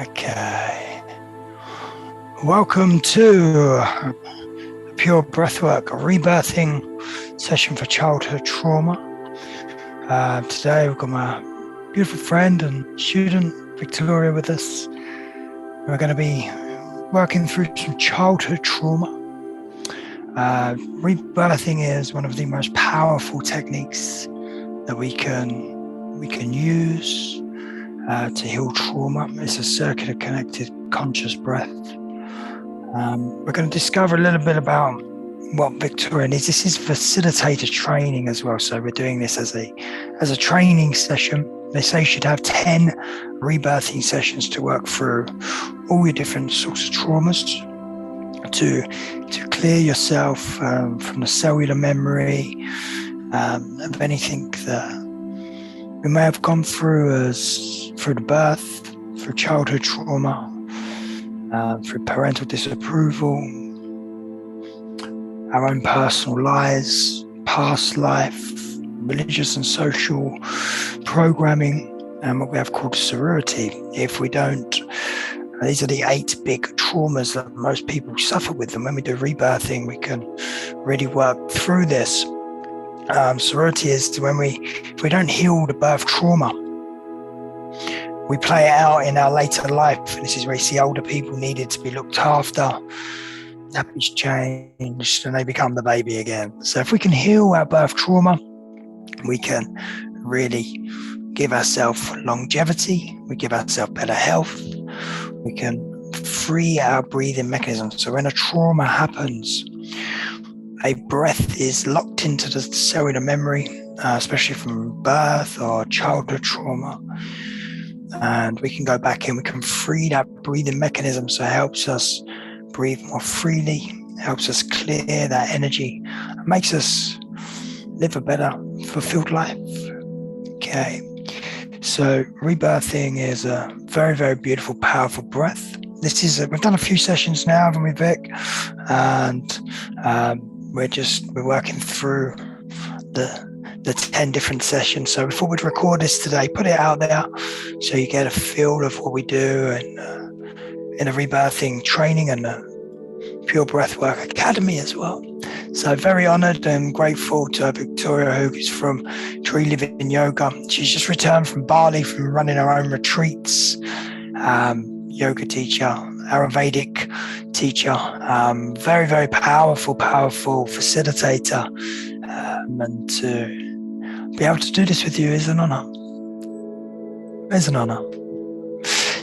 Okay. Welcome to a Pure Breathwork, a rebirthing session for childhood trauma. Today we've got my beautiful friend and student, Victoria, with us. We're going to be working through some childhood trauma. Rebirthing is one of the most powerful techniques that we can use to heal trauma. It's a circular, connected, conscious breath. We're going to discover a little bit about what Victoria needs. This is facilitator training as well, so we're doing this as a training session. They say you should have 10 rebirthing sessions to work through all your different sorts of traumas, to clear yourself from the cellular memory of anything that we may have gone through through the birth, through childhood trauma, through parental disapproval, our own personal lies, past life, religious and social programming, and what we have called sorority. If we don't, these are the 8 big traumas that most people suffer with, and when we do rebirthing, we can really work through this. Sorority is if we don't heal the birth trauma, we play it out in our later life. And this is where you see older people needed to be looked after, nappies changed, and they become the baby again. So if we can heal our birth trauma, we can really give ourselves longevity, we give ourselves better health, we can free our breathing mechanism. So when a trauma happens, a breath is locked into the cellular memory, especially from birth or childhood trauma. And we can go back in, we can free that breathing mechanism. So it helps us breathe more freely, helps us clear that energy, and makes us live a better, fulfilled life. Okay. So rebirthing is a very, very beautiful, powerful breath. We've done a few sessions now, haven't we, Vic? And we're working through the 10 different sessions. So we thought we'd record this today, put it out there so you get a feel of what we do in a rebirthing training and a Pure Breathwork Academy as well. So very honored and grateful to Victoria, who is from Tree Living Yoga. She's just returned from Bali from running her own retreats, yoga teacher, Ayurvedic teacher, very, very powerful facilitator. And to be able to do this with you is an honor. It's an honor.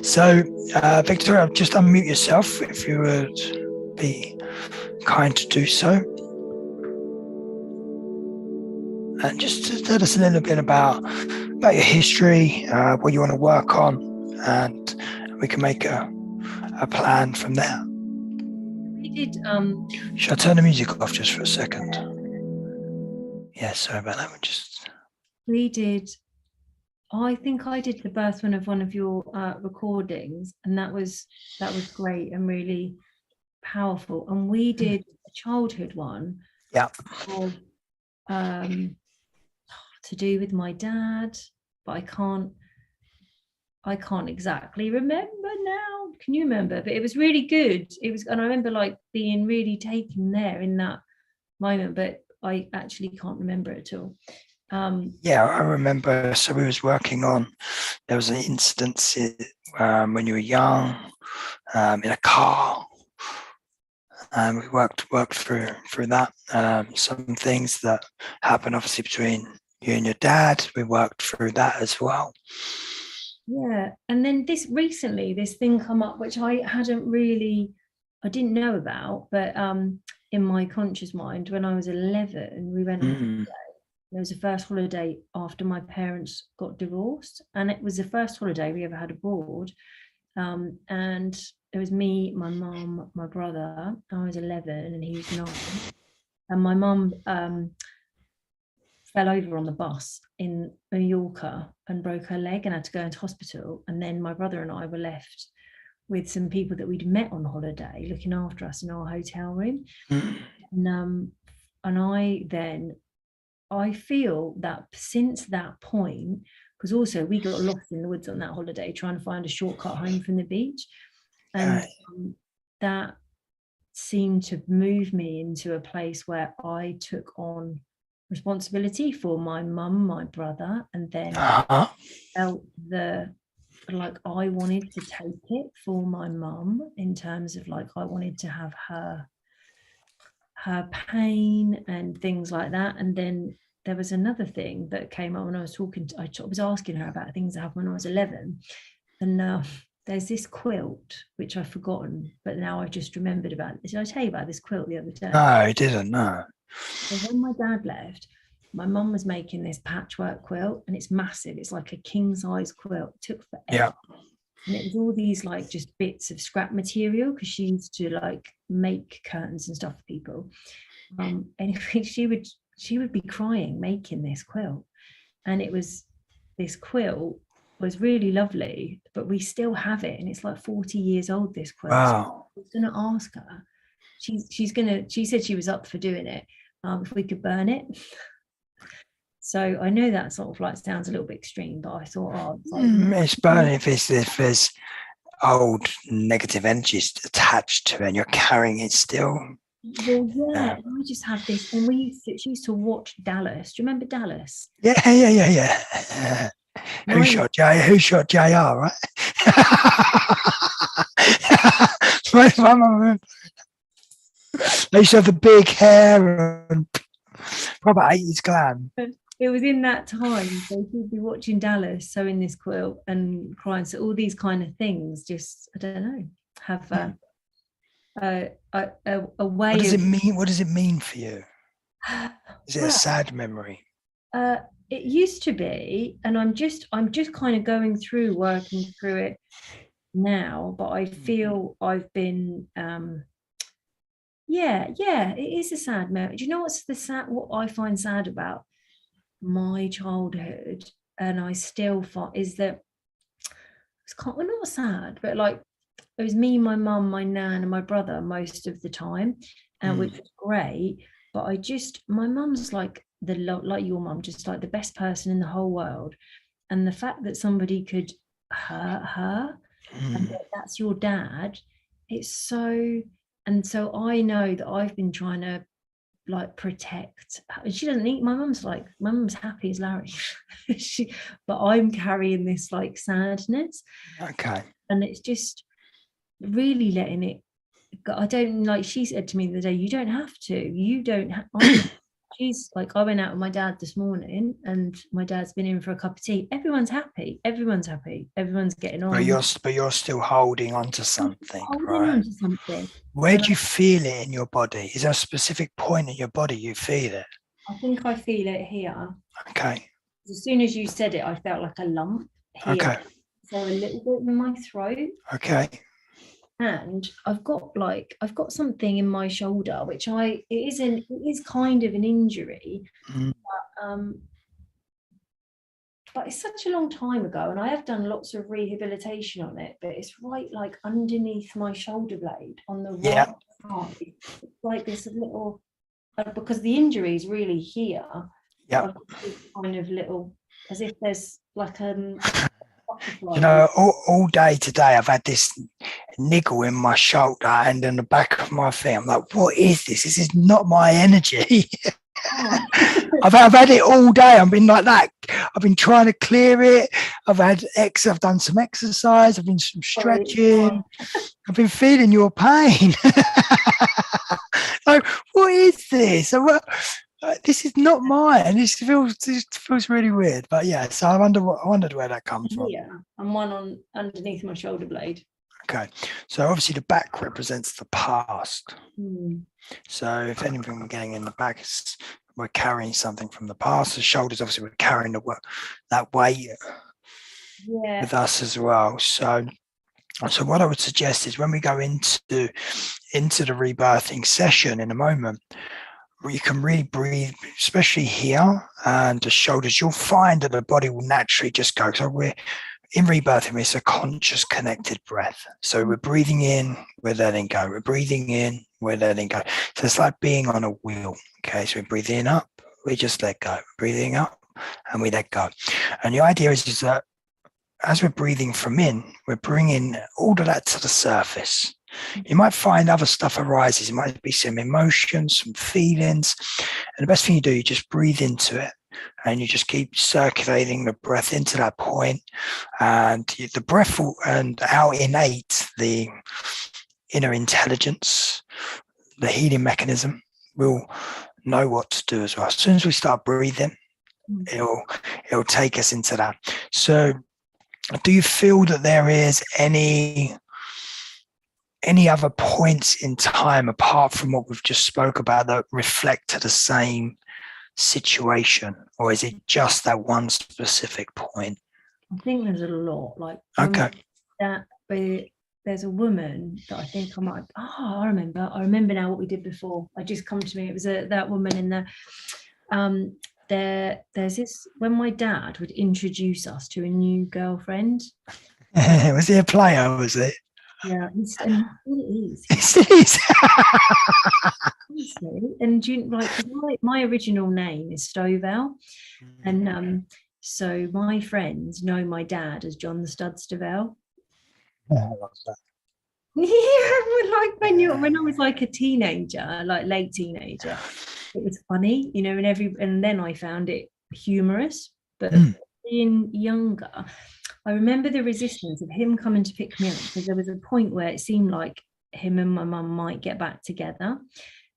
So, Victoria, just unmute yourself if you would be kind to do so. And just to tell us a little bit about your history, what you want to work on, and we can make a plan from there. We did. Should I turn the music off just for a second? Yeah, sorry about that. We did. I think I did the birth one of your recordings, and that was great and really powerful. And we did a childhood one. Yeah. To do with my dad, but I can't exactly remember now. Can you remember? But it was really good. And I remember being really taken there in that moment, but I actually can't remember it at all. Yeah, I remember. So we was working on, there was an instance when you were young, in a car. And we worked through that. Some things that happened obviously between you and your dad, we worked through that as well. Yeah, and then this thing come up which I didn't know about, but in my conscious mind, when I was 11, we went on holiday. There was the first holiday after my parents got divorced, and it was the first holiday we ever had abroad. And it was me, my mum, my brother. I was 11 and he was 9. And my mum fell over on the bus in Mallorca and broke her leg and had to go into hospital. And then my brother and I were left with some people that we'd met on holiday looking after us in our hotel room. And I feel that since that point, because also we got lost in the woods on that holiday trying to find a shortcut home from the beach, and that seemed to move me into a place where I took on responsibility for my mum, my brother, and then felt like I wanted to take it for my mum, in terms of like I wanted to have her pain and things like that. And then there was another thing that came up when I was talking I was asking her about things that happened when I was 11, and there's this quilt which I've forgotten, but now I've just remembered about it. Did I tell you about this quilt the other day? No, I didn't. No. So when my dad left, my mum was making this patchwork quilt, and it's massive. It's like a king size quilt. It took forever. Yeah. And it was all these like just bits of scrap material, because she used to like make curtains and stuff for people. Anyway, she would be crying making this quilt, and this quilt was really lovely, but we still have it, and it's like 40 years old, this quilt. Wow. So I was going to ask her. She said she was up for doing it, if we could burn it. So I know that sort of like sounds a little bit extreme, but I thought, it's burning if there's old negative energies attached to it and you're carrying it still. Well, yeah, I just have this, and she used to watch Dallas. Do you remember Dallas? Yeah. Who shot JR, right? They used to have the big hair and proper 80s glam. It was in that time, so she'd be watching Dallas, sewing this quilt and crying. So all these kind of things, just I don't know, have a way. What does it mean? What does it mean for you? Is it a sad memory? It used to be, and I'm just kind of going through, working through it now. But I feel I've been, it is a sad memory. Do you know what I find sad about my childhood, and I still find, is that we're not sad, but like it was me, my mum, my nan, and my brother most of the time, which was great. But my mum's like like your mum, just like the best person in the whole world, and the fact that somebody could hurt her, and that's your dad, it's so. And so I know that I've been trying to like protect. She doesn't eat. My mum's happy as Larry. But I'm carrying this like sadness. Okay. And it's just really letting it go. I don't, like she said to me the other day, you don't have to. You don't have. She's like, I went out with my dad this morning, and my dad's been in for a cup of tea. Everyone's happy. Everyone's getting on. But you're still holding on to something, right? On to something. Where do you feel it in your body? Is there a specific point in your body you feel it? I think I feel it here. Okay. As soon as you said it, I felt like a lump here. Okay. So a little bit in my throat. Okay. And I've got something in my shoulder, which it is kind of an injury, but it's such a long time ago, and I have done lots of rehabilitation on it, but it's right like underneath my shoulder blade on the right side. It's like this little, because the injury is really here. Yeah. Kind of little, as if there's like you know, all day today I've had this niggle in my shoulder and in the back of my feet. I'm like, what is this? This is not my energy. I've had it all day. I've been like that. I've been trying to clear it. I've done some exercise. I've been some stretching. I've been feeling your pain. So what is this? This is not mine. This feels really weird. But yeah, so I wondered where that comes from. Yeah, and one underneath my shoulder blade. Okay, so obviously the back represents the past. So if anything we're getting in the back, we're carrying something from the past. The shoulders, obviously, we're carrying that weight with us as well. So what I would suggest is when we go into the rebirthing session in a moment, you can really breathe, especially here and the shoulders. You'll find that the body will naturally just go. So we're in rebirthing, it's a conscious connected breath. So we're breathing in, we're letting go. We're breathing in, we're letting go. So it's like being on a wheel. Okay, so we're breathing up, we just let go. Breathing up, and we let go. And the idea is that as we're breathing from in, we're bringing all of that to the surface. You might find other stuff arises. It might be some emotions, some feelings. And the best thing you do, you just breathe into it. And you just keep circulating the breath into that point. And the breath will, and our innate, the inner intelligence, the healing mechanism will know what to do as well. As soon as we start breathing, it'll take us into that. So do you feel that there is any other points in time apart from what we've just spoke about that reflect to the same situation, or is it just that one specific point? I think there's a lot. Like, okay, that there's a woman that I think I might. I remember now what we did before. It just come to me. It was that woman in the there's this, when my dad would introduce us to a new girlfriend. was he a player? Was it? Yeah, and it is. It is. Honestly, and do you, like, my original name is Stovell, and so my friends know my dad as John the Stud Stovell. I love that. Yeah, like when I was like a teenager, like late teenager, it was funny, you know, and then I found it humorous. But being younger, I remember the resistance of him coming to pick me up, because there was a point where it seemed like him and my mum might get back together.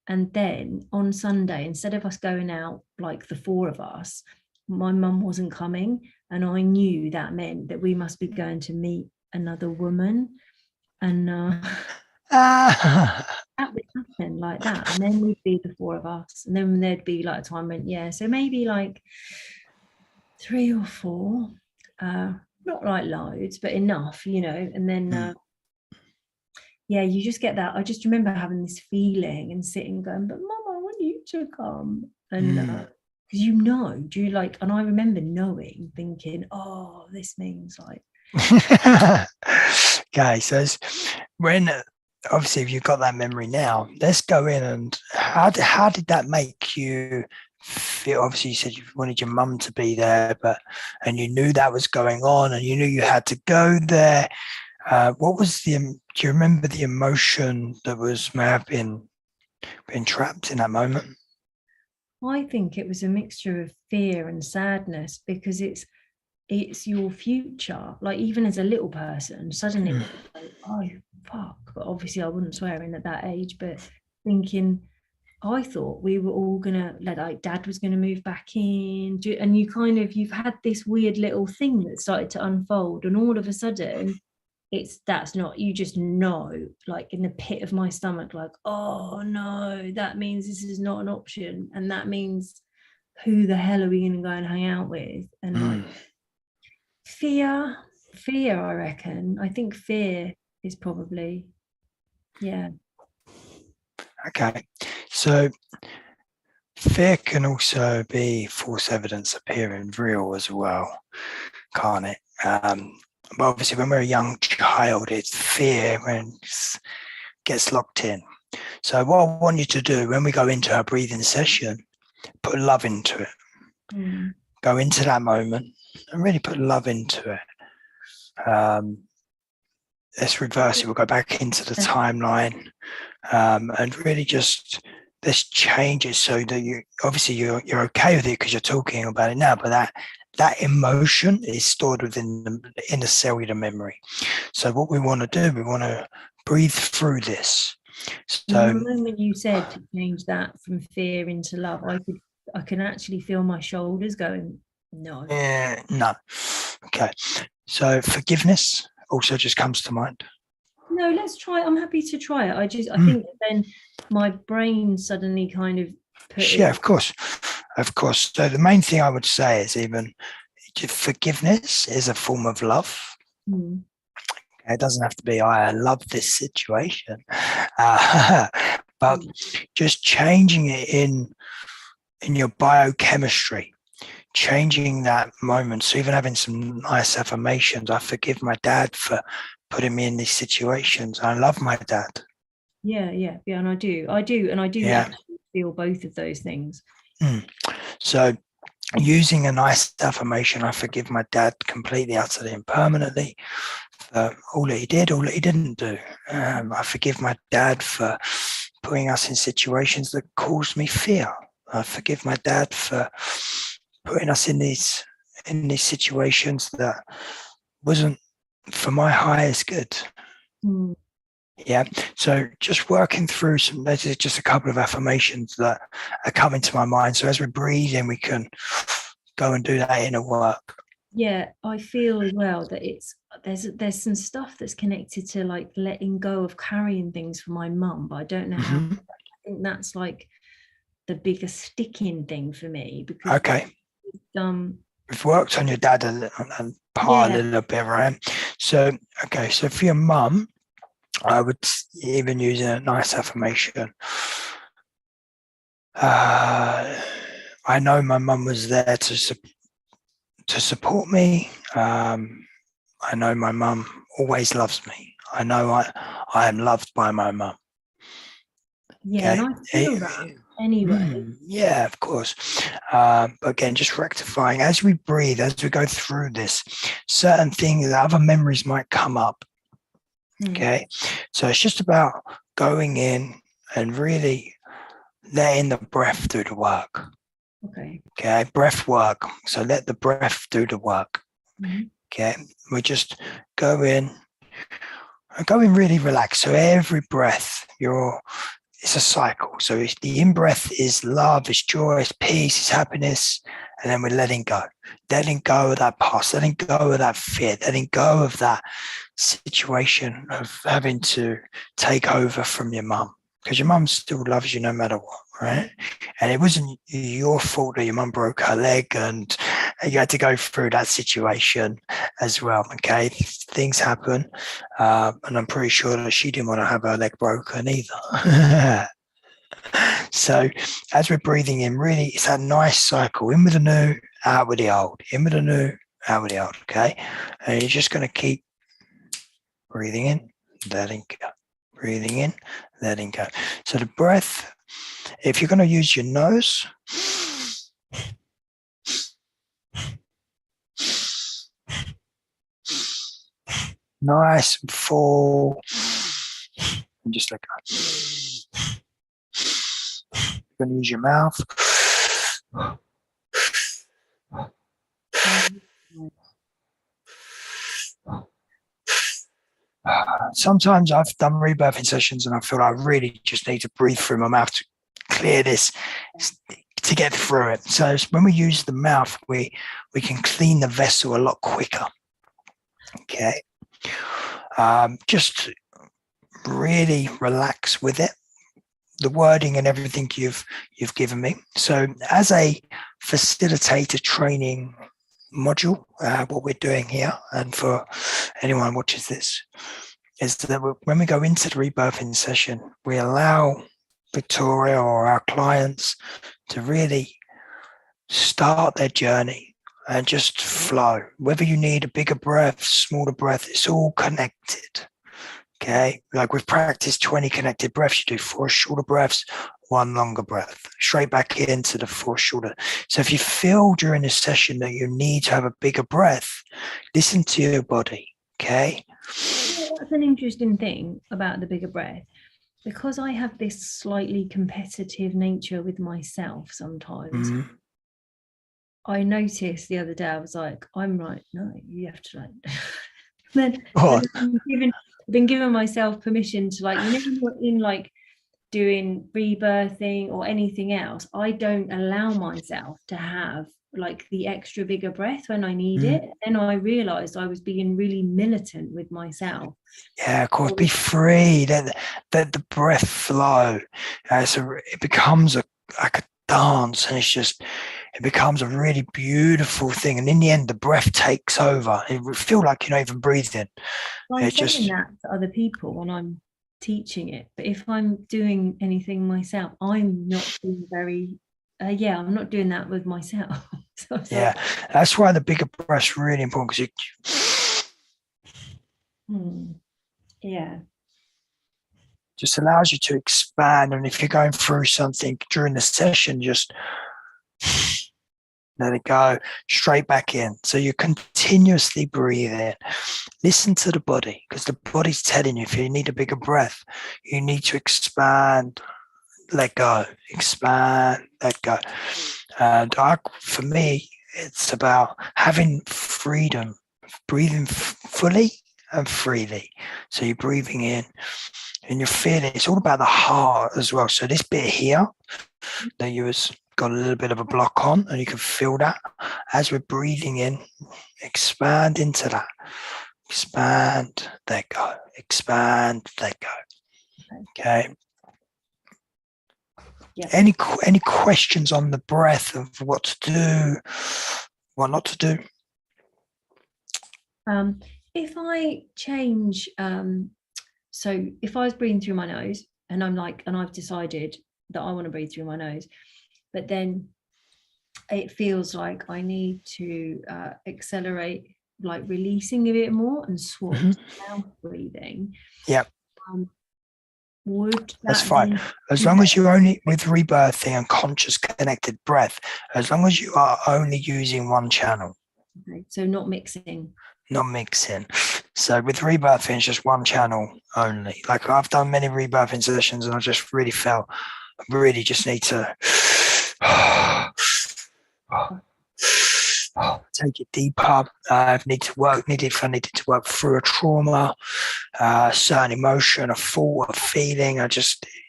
And then on Sunday, instead of us going out, like the four of us, my mum wasn't coming. And I knew that meant that we must be going to meet another woman. And that would happen like that. And then we'd be the four of us. And then there'd be like a time when, so maybe like 3 or 4, not like loads, but enough, you know. And then you just get that. I just remember having this feeling and sitting going, but Mum, I want you to come. And because do you like, and I remember knowing, thinking, oh, this means like. Okay, so when obviously if you've got that memory now, let's go in and how did that make you feel? Obviously you said you wanted your mum to be there, and you knew that was going on and you knew you had to go there. What was do you remember the emotion that may have been trapped in that moment? I think it was a mixture of fear and sadness, because it's your future. Like, even as a little person, suddenly like, oh fuck, but obviously I wasn't swearing at that age, but thinking, I thought we were all gonna, like Dad was gonna move back in, and you've had this weird little thing that started to unfold, and all of a sudden that's not, you just know, like in the pit of my stomach, like, oh no, that means this is not an option, and that means who the hell are we gonna go and hang out with? And like fear, I reckon. I think fear is probably, Okay, so fear can also be false evidence appearing real as well, can't it? But obviously when we're a young child, it's fear when it gets locked in. So what I want you to do when we go into our breathing session, put love into it. Go into that moment and really put love into it. Let's reverse it. We'll go back into the timeline and really just let's change it so that you're okay with it because you're talking about it now, but that emotion is stored within the cellular memory. So what we want to do, we want to breathe through this. So the moment you said to change that from fear into love, I can actually feel my shoulders going, no. No. Okay. So forgiveness also just comes to mind. No, let's try. I'm happy to try it. I think then my brain suddenly kind of of course. So the main thing I would say is even forgiveness is a form of love. It doesn't have to be I love this situation, but just changing it in your biochemistry, changing that moment. So even having some nice affirmations. I forgive my dad for putting me in these situations. I love my dad. Yeah, and I do actually feel both of those things. So using a nice affirmation. I forgive my dad completely, utterly, and permanently for all that he did, all that he didn't do. I forgive my dad for putting us in situations that caused me fear. I forgive my dad for putting us in these situations that wasn't for my highest good. Yeah. So just working through some, this is just a couple of affirmations that are coming to my mind. So as we breathe in, we can go and do that inner work. Yeah, I feel as well that there's some stuff that's connected to like letting go of carrying things for my mum, but I don't know how. I think that's like the biggest sticking thing for me, because we've worked on your dad a little bit, right? So so for your mum, I would even use a nice affirmation. I know my mum was there to support me. I know my mum always loves me. I know I am loved by my mum. Yeah, and I feel that anyway. Yeah, of course. But again, just rectifying as we breathe, as we go through this, certain things, other memories might come up. Okay, so it's just about going in and really letting the breath do the work. Okay, breath work. So let the breath do the work. Okay, we just go in really relaxed. So every breath, it's a cycle. So the in-breath is love, it's joy, it's peace, it's happiness. And then we're letting go of that past, letting go of that fear, letting go of that situation of having to take over from your mum. Because your mum still loves you no matter what, right? And it wasn't your fault that your mum broke her leg and you had to go through that situation as well, okay? Things happen. And I'm pretty sure that she didn't want to have her leg broken either. So as we're breathing in, really, it's that nice cycle. In with the new, out with the old. In with the new, out with the old, okay? And you're just going to keep breathing in, letting go. Breathing in, letting go. So the breath, if you're going to use your nose, nice and full, and just let go. You're going to use your mouth. Sometimes I've done rebirthing sessions and I feel like I really just need to breathe through my mouth to clear this, to get through it. So when we use the mouth, we can clean the vessel a lot quicker. Okay. Just really relax with it, the wording and everything you've given me. So as a facilitator training module, what we're doing here, and for anyone who watches this, is that when we go into the rebirthing session, we allow Victoria or our clients to really start their journey and just flow. Whether you need a bigger breath, smaller breath, it's all connected. Okay, like we've practiced 20 connected breaths. You do 4 shorter breaths, 1 longer breath, straight back into the 4 shorter. So if you feel during this session that you need to have a bigger breath, listen to your body. Okay. That's an interesting thing about the bigger breath, because I have this slightly competitive nature with myself sometimes. I noticed the other day, I was like, I'm right, no, you have to like then I've been giving myself permission to, like, in like doing rebirthing or anything else, I don't allow myself to have like the extra bigger breath when I need it. And I realized I was being really militant with myself. Yeah, of course, be free, let the breath flow. So it becomes like a dance, and it becomes a really beautiful thing. And in the end, the breath takes over. It would feel like you're not even breathing. I'm saying that to other people when I'm teaching it, but if I'm doing anything myself, I'm not being very I'm not doing that with myself. Yeah, that's why the bigger breath's really important, because just allows you to expand. And if you're going through something during the session, just let it go, straight back in. So you continuously breathe in. Listen to the body, because the body's telling you if you need a bigger breath, you need to expand, let go, expand, let go. And for me, it's about having freedom, breathing fully and freely. So you're breathing in and you're feeling, it's all about the heart as well. So this bit here that you was got a little bit of a block on, and you can feel that as we're breathing in, expand into that. Expand, let go. Expand, let go. Okay. Yeah. Any questions on the breath of what to do, what not to do? If I change, so if I was breathing through my nose and I've decided that I want to breathe through my nose, but then it feels like I need to accelerate, like releasing a bit more and swap to mouth breathing. Yeah. Would that's fine. As long as you're only with rebirthing and conscious connected breath, as long as you are only using one channel. Okay, so not mixing. Not mixing. So with rebirthing, it's just one channel only. Like I've done many rebirthing sessions and I just really felt I really just need to take it deeper. If I needed to work through a trauma, a certain emotion, a thought, a feeling,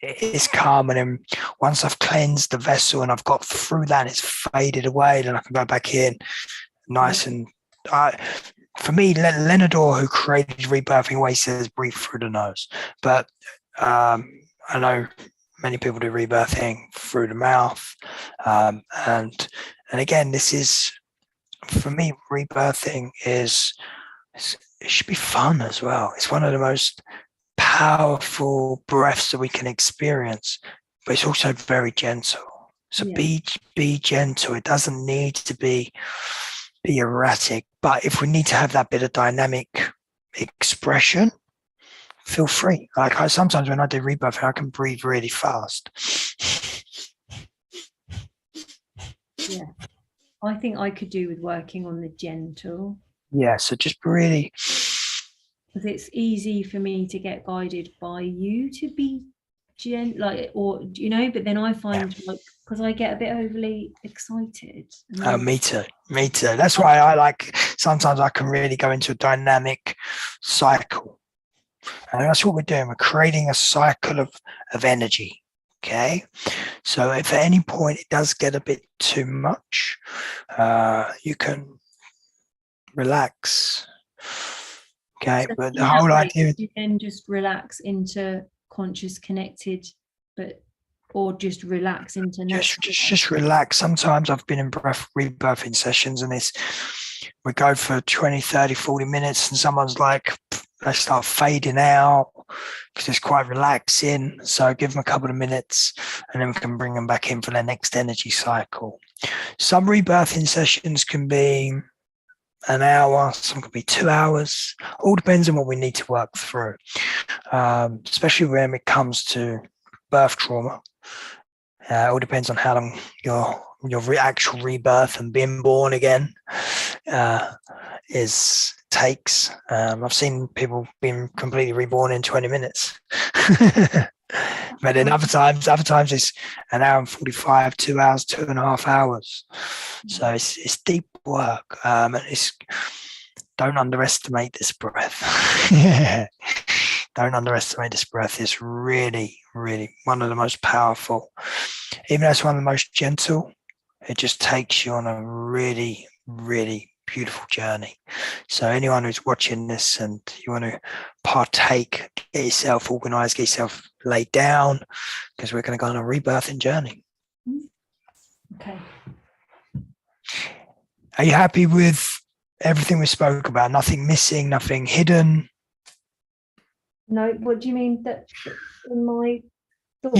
it's calm. And then once I've cleansed the vessel and I've got through that and it's faded away, then I can go back in nice. And for me, Leonard Orr, who created Rebirthing, always says breathe through the nose. But I know many people do rebirthing through the mouth. And again, this is, for me, rebirthing it should be fun as well. It's one of the most powerful breaths that we can experience, but it's also very gentle. So be gentle. It doesn't need to be erratic, but if we need to have that bit of dynamic expression, feel free. Like sometimes when I do rebirthing, I can breathe really fast. Yeah, I think I could do with working on the gentle. Yeah, so just really, because it's easy for me to get guided by you to be but then I find because I get a bit overly excited. Me too. That's why I like, sometimes I can really go into a dynamic cycle. And that's what we're doing. We're creating a cycle of energy. Okay. So if at any point it does get a bit too much, you can relax. Okay. So but the whole idea, you then just relax into conscious connected, or just relax into just relax. Sometimes I've been in rebirthing sessions and we go for 20, 30, 40 minutes and someone's like, they start fading out because it's quite relaxing. So I give them a couple of minutes and then we can bring them back in for their next energy cycle. Some rebirthing sessions can be an hour, some can be 2 hours. All depends on what we need to work through, especially when it comes to birth trauma. It all depends on how long your actual rebirth and being born again takes. I've seen people being completely reborn in 20 minutes. But then other times it's an hour and 45, 2 hours, 2.5 hours. So it's deep work. And don't underestimate this breath. Don't underestimate this breath. It's really, really one of the most powerful. Even though it's one of the most gentle, it just takes you on a really, really beautiful journey. So anyone who's watching this and you want to partake, get yourself organized, get yourself laid down, because we're going to go on a rebirthing journey. Okay. Are you happy with everything we spoke about? Nothing missing, nothing hidden? No, what do you mean that in my thoughts?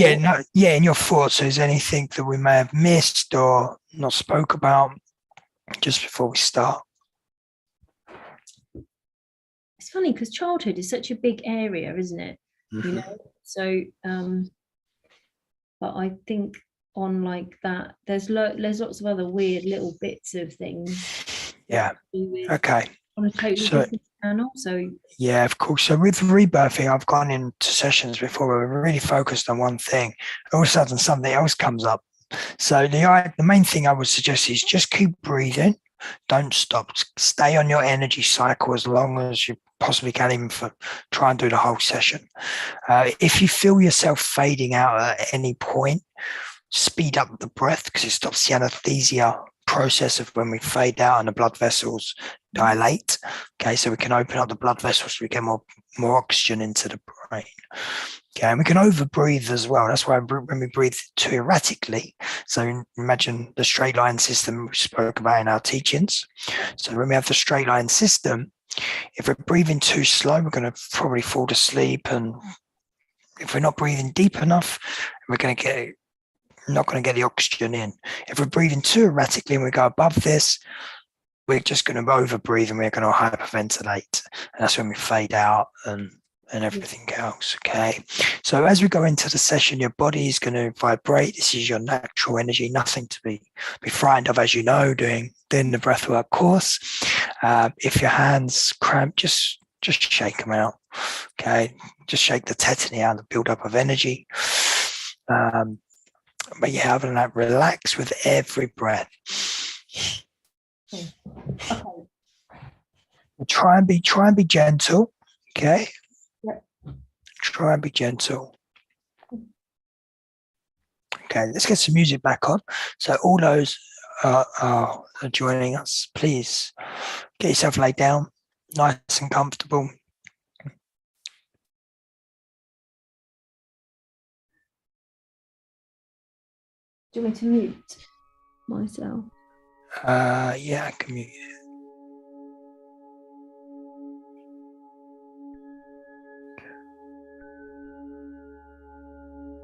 In your thoughts, is anything that we may have missed or not spoke about just before we start? It's funny because childhood is such a big area, isn't it? Mm-hmm. So but I think on like that. There's lots of other weird little bits of things. Yeah. Okay. On a totally different channel. So yeah, of course. So with rebirthing, I've gone into sessions before where we're really focused on one thing. All of a sudden, something else comes up. So the main thing I would suggest is just keep breathing. Don't stop. Stay on your energy cycle as long as you possibly can, even for try and do the whole session. If you feel yourself fading out at any point, speed up the breath because it stops the anesthesia process of when we fade out and the blood vessels dilate. Okay, so we can open up the blood vessels so we get more oxygen into the brain. Okay, and we can over breathe as well. That's why when we breathe too erratically, so imagine the straight line system we spoke about in our teachings. So when we have the straight line system, if we're breathing too slow, we're going to probably fall asleep, and if we're not breathing deep enough, we're not going to get the oxygen in. If we're breathing too erratically and we go above this, we're just going to over breathe and we're going to hyperventilate. And that's when we fade out and everything else. Okay. So as we go into the session, your body is going to vibrate. This is your natural energy, nothing to be frightened of, as you know, doing the breathwork course. If your hands cramp, just shake them out. Okay. Just shake the tetany out, the buildup of energy. But yeah, other than that, relax with every breath. okay. Try and be gentle. Okay. Yep. Try and be gentle. Okay, let's get some music back on. So all those are joining us, please get yourself laid down, nice and comfortable. Do you want me to mute myself? Yeah, I can mute you.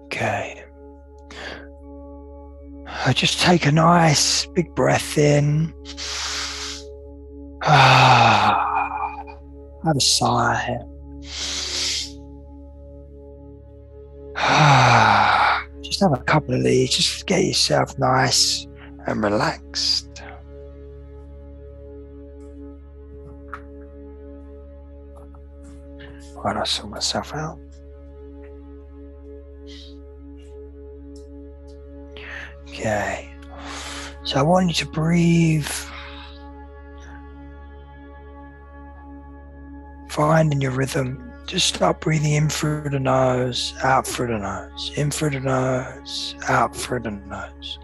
Okay. Just take a nice big breath in. Have a sigh. Just have a couple of these. Just get yourself nice and relaxed. Right, I sort myself out. Okay. So I want you to breathe. Finding your rhythm. Just start breathing in through the nose, out through the nose, in through the nose, out through the nose.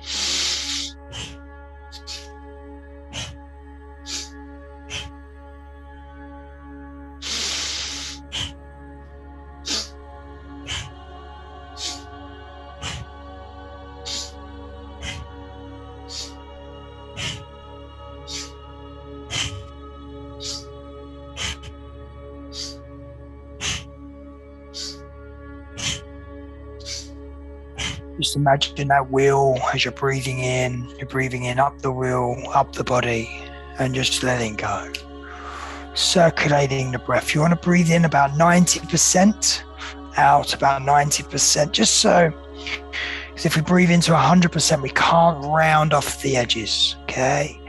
Just imagine that wheel as you're breathing in up the wheel, up the body, and just letting go. Circulating the breath. You want to breathe in about 90%, out about 90%, just so, because if we breathe into 100%, we can't round off the edges, okay?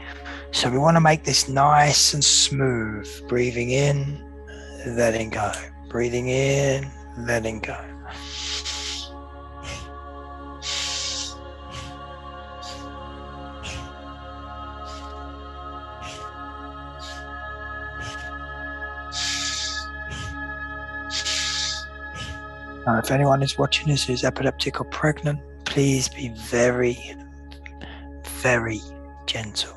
So we want to make this nice and smooth. Breathing in, letting go. Breathing in, letting go. If anyone is watching this who's epileptic or pregnant, please be very, very gentle.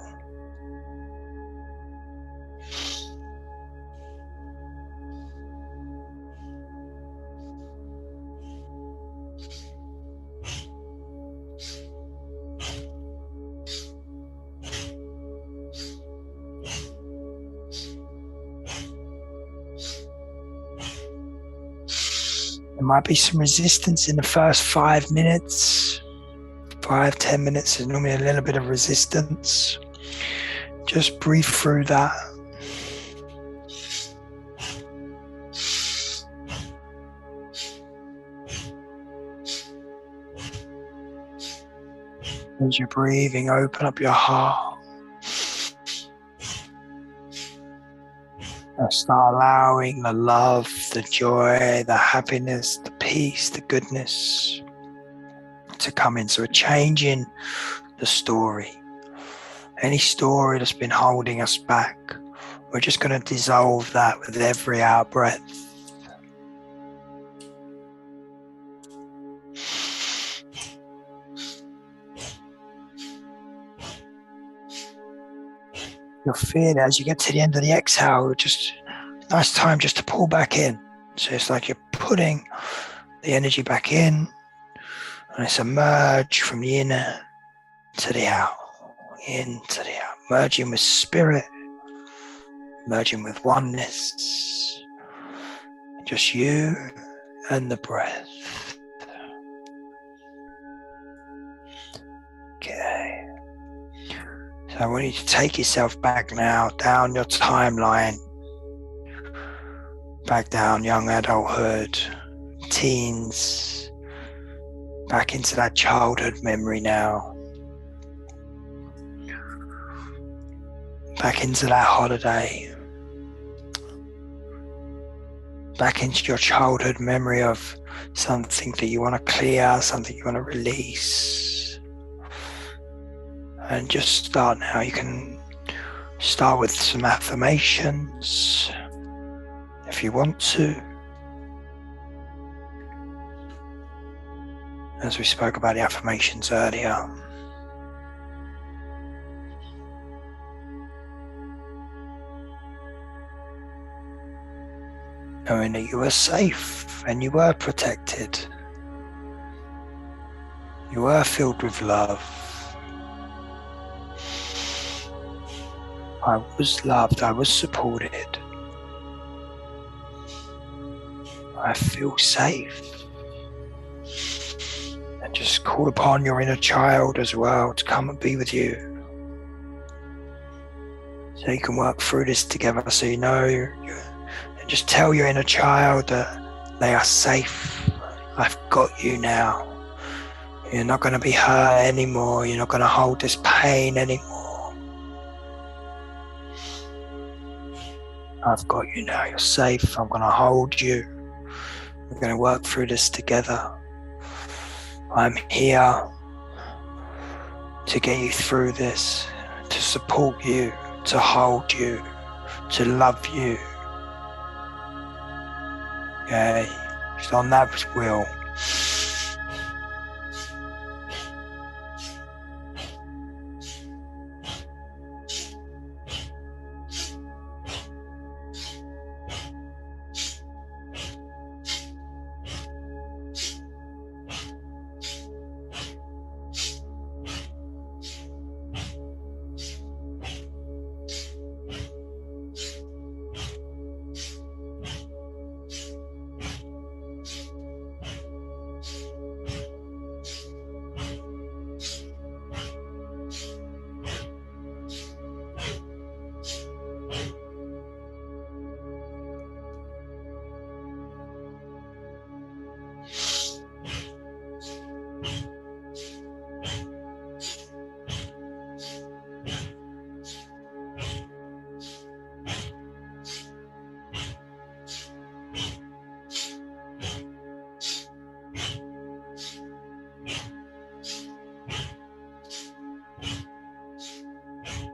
There might be some resistance in the first 5 minutes, 5-10 minutes. There's normally a little bit of resistance. Just breathe through that. As you're breathing, open up your heart. And start allowing the love, the joy, the happiness, the peace, the goodness to come in. So a change in the story. Any story that's been holding us back, we're just going to dissolve that with every out breath. You'll feel it as you get to the end of the exhale, just a nice time just to pull back in. So it's like you're putting the energy back in, and it's a merge from the inner to the out, into the out, merging with spirit, merging with oneness, just you and the breath. Okay. So I want you to take yourself back now, down your timeline, back down young adulthood, teens, back into that childhood memory now, back into that holiday, back into your childhood memory of something that you want to clear, something you want to release. And just start now. You can start with some affirmations if you want to. As we spoke about the affirmations earlier. Knowing that you were safe and you were protected. You were filled with love. I was loved, I was supported. I feel safe. And just call upon your inner child as well to come and be with you. So you can work through this together, so you know, and just tell your inner child that they are safe. I've got you now. You're not going to be hurt anymore. You're not going to hold this pain anymore. I've got you now, you're safe, I'm going to hold you. We're going to work through this together. I'm here to get you through this, to support you, to hold you, to love you. Okay, just on that wheel.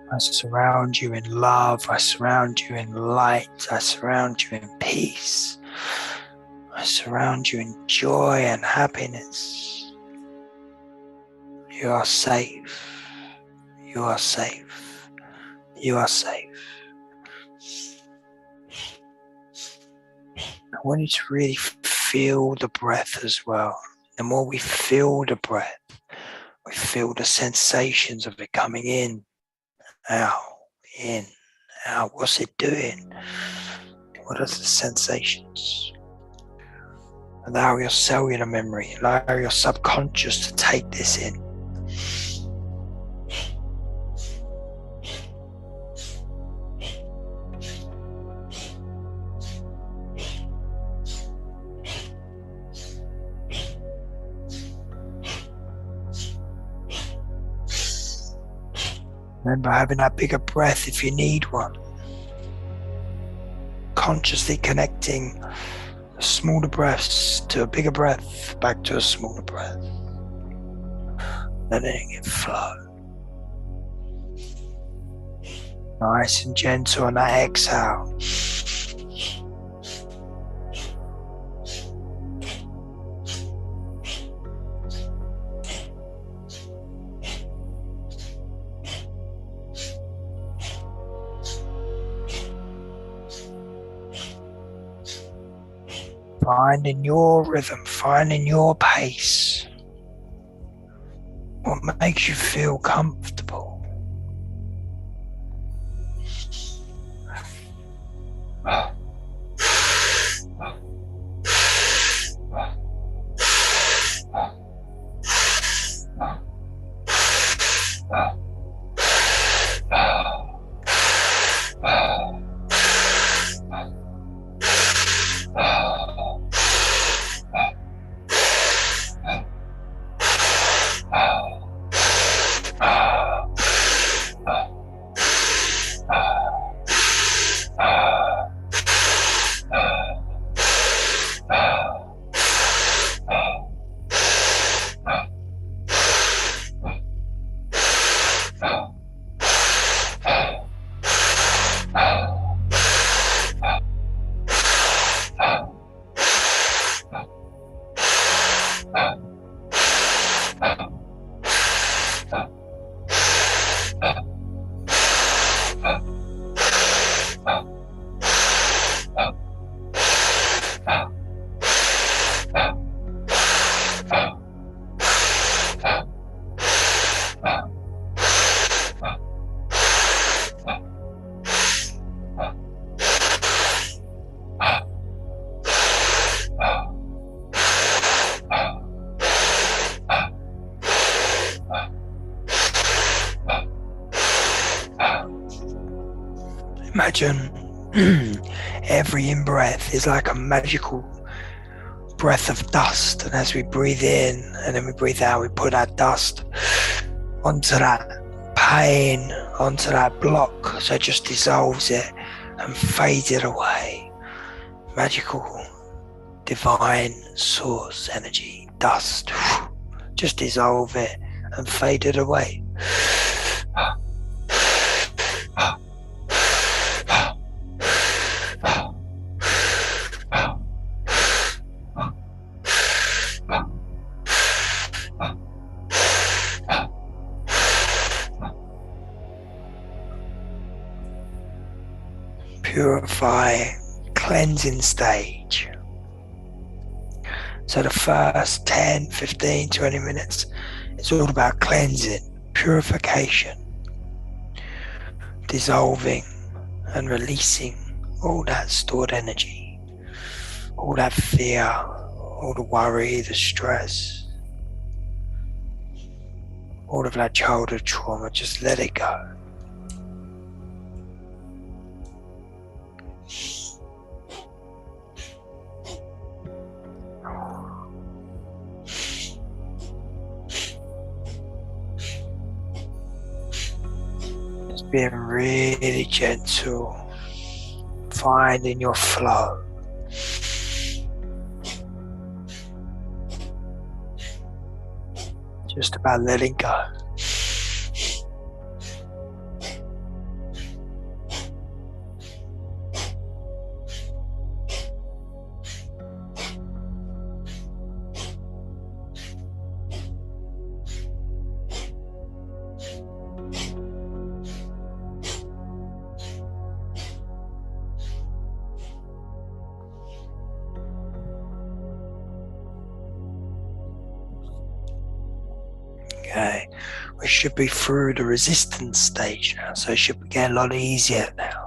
I surround you in love, I surround you in light, I surround you in peace, I surround you in joy and happiness. You are safe, you are safe, you are safe. I want you to really feel the breath as well. The more we feel the breath, we feel the sensations of it coming in, out, what's it doing? What are the sensations? Allow your cellular memory, allow your subconscious to take this in. Remember having that bigger breath if you need one. Consciously connecting smaller breaths to a bigger breath, back to a smaller breath. Letting it flow. Nice and gentle on that exhale. Finding your rhythm, finding your pace. What makes you feel comfortable? Imagine every in-breath is like a magical breath of dust, and as we breathe in and then we breathe out, we put that dust onto that pain, onto that block, so it just dissolves it and fades it away. Magical, divine source energy, dust, just dissolve it and fade it away. Purify, cleansing stage. So the first 10, 15, 20 minutes, it's all about cleansing, purification, dissolving and releasing all that stored energy, all that fear, all the worry, the stress, all of that childhood trauma. Just let it go. Just being really gentle, finding your flow. Just about letting go. Okay, we should be through the resistance stage now, so it should get a lot easier now.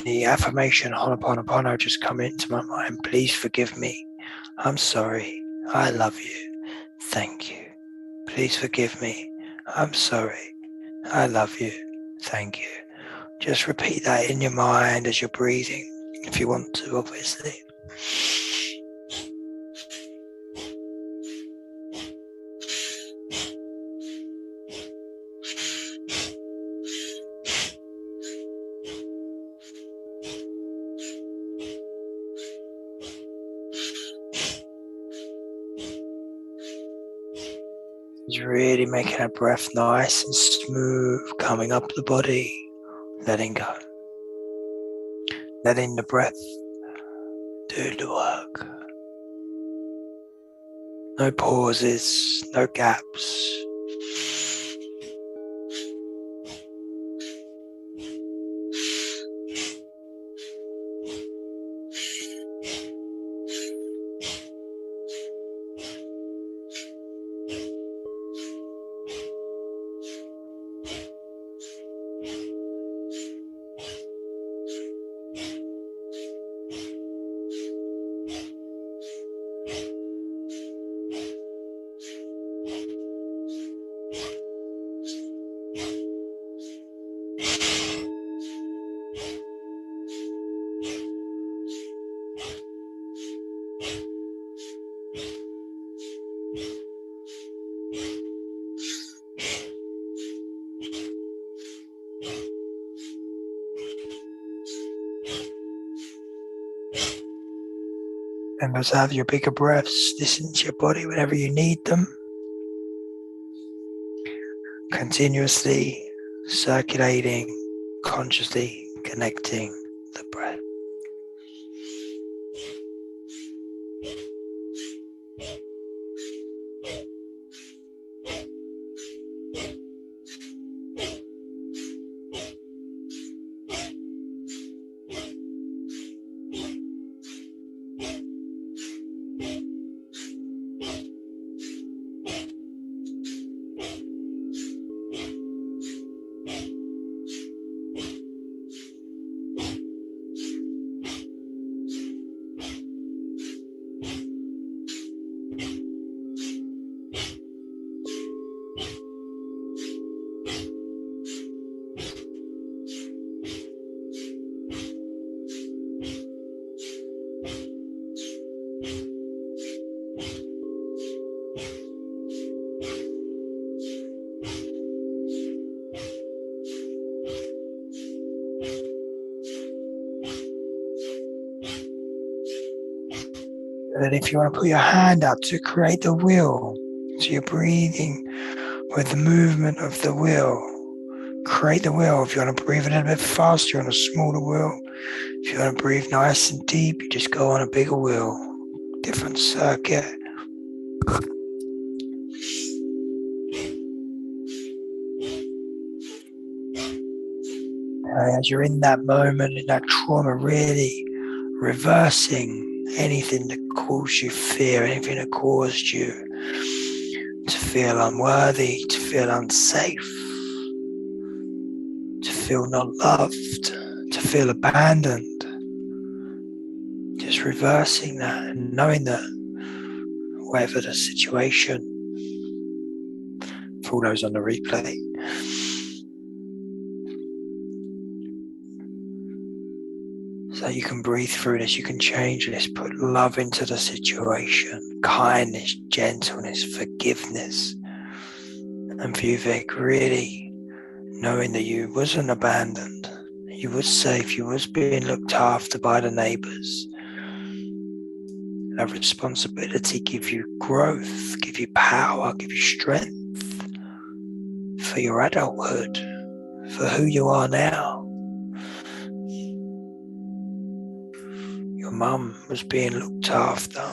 the affirmation Ho'oponopono just come into my mind. Please forgive me. I'm sorry. I love you. Thank you. Please forgive me. I'm sorry. I love you. Thank you. Just repeat that in your mind as you're breathing, if you want to, obviously. It's really making that breath nice and smooth, coming up the body, letting go. Letting the breath do the work. No pauses, no gaps. And as have your bigger breaths, listen to your body whenever you need them. Continuously circulating, consciously connecting the breath. And if you want to put your hand up to create the wheel, so you're breathing with the movement of the wheel. Create the wheel. If you want to breathe a little bit faster on a smaller wheel, if you want to breathe nice and deep, you just go on a bigger wheel, different circuit. As you're in that moment, in that trauma, really reversing anything that caused you fear, anything that caused you to feel unworthy, to feel unsafe, to feel not loved, to feel abandoned. Just reversing that and knowing that whatever the situation, for all those on the replay, so you can breathe through this, you can change this, put love into the situation, kindness, gentleness, forgiveness. And for you, Vic, really knowing that you wasn't abandoned, you was safe, you was being looked after by the neighbours. That responsibility give you growth, give you power, give you strength for your adulthood, for who you are now. Your mum was being looked after.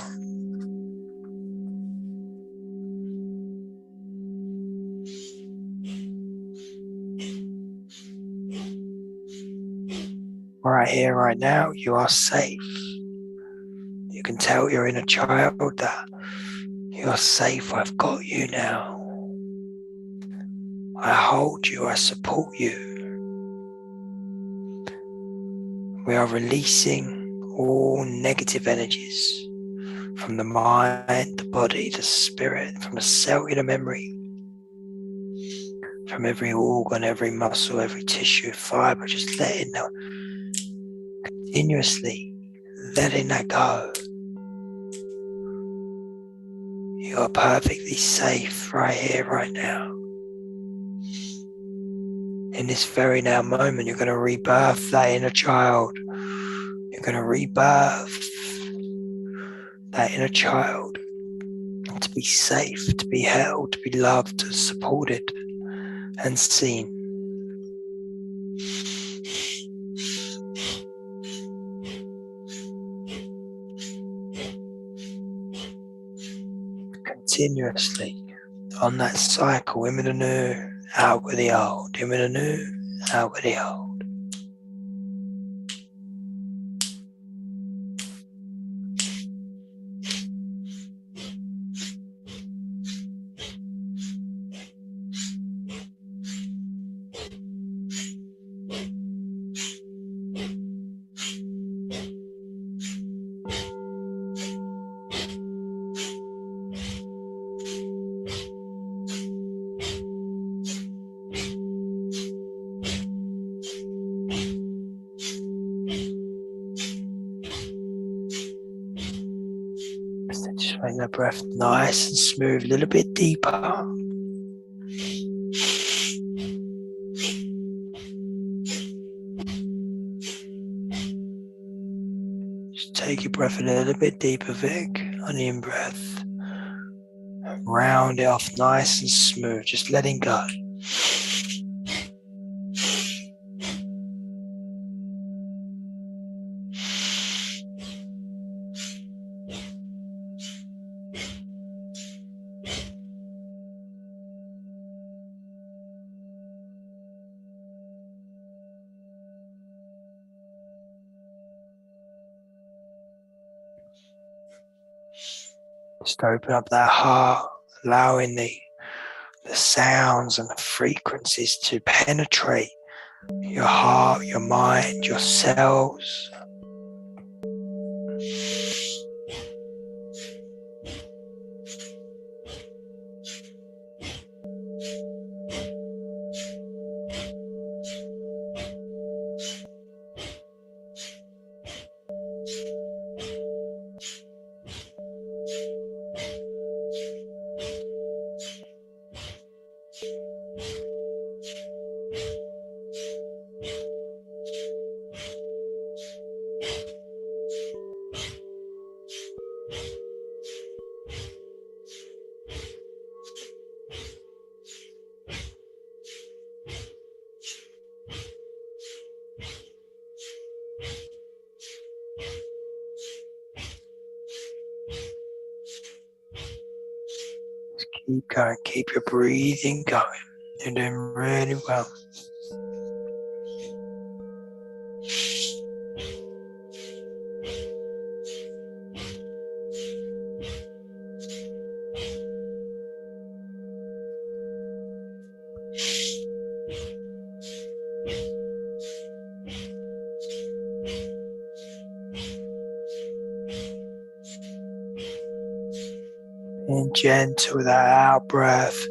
Right here, right now, you are safe. You can tell your inner child that you're safe. I've got you now. I hold you. I support you. We are releasing all negative energies from the mind, the body, the spirit, from the cellular memory, from every organ, every muscle, every tissue, fiber, just continuously letting that go. You are perfectly safe right here, right now. In this very now moment, you're going to rebirth that inner child. You're going to rebirth that inner child to be safe, to be held, to be loved, supported, and seen. Continuously on that cycle, in with the new, out with the old, in with the new, out with the old. Just make that breath nice and smooth, a little bit deeper. Just take your breath a little bit deeper, Vic, on the in-breath. Round it off nice and smooth, just letting go. Just open up that heart, allowing the sounds and the frequencies to penetrate your heart, your mind, your cells. Keep going, keep your breathing going. You're doing really well. And gentle with that out breath.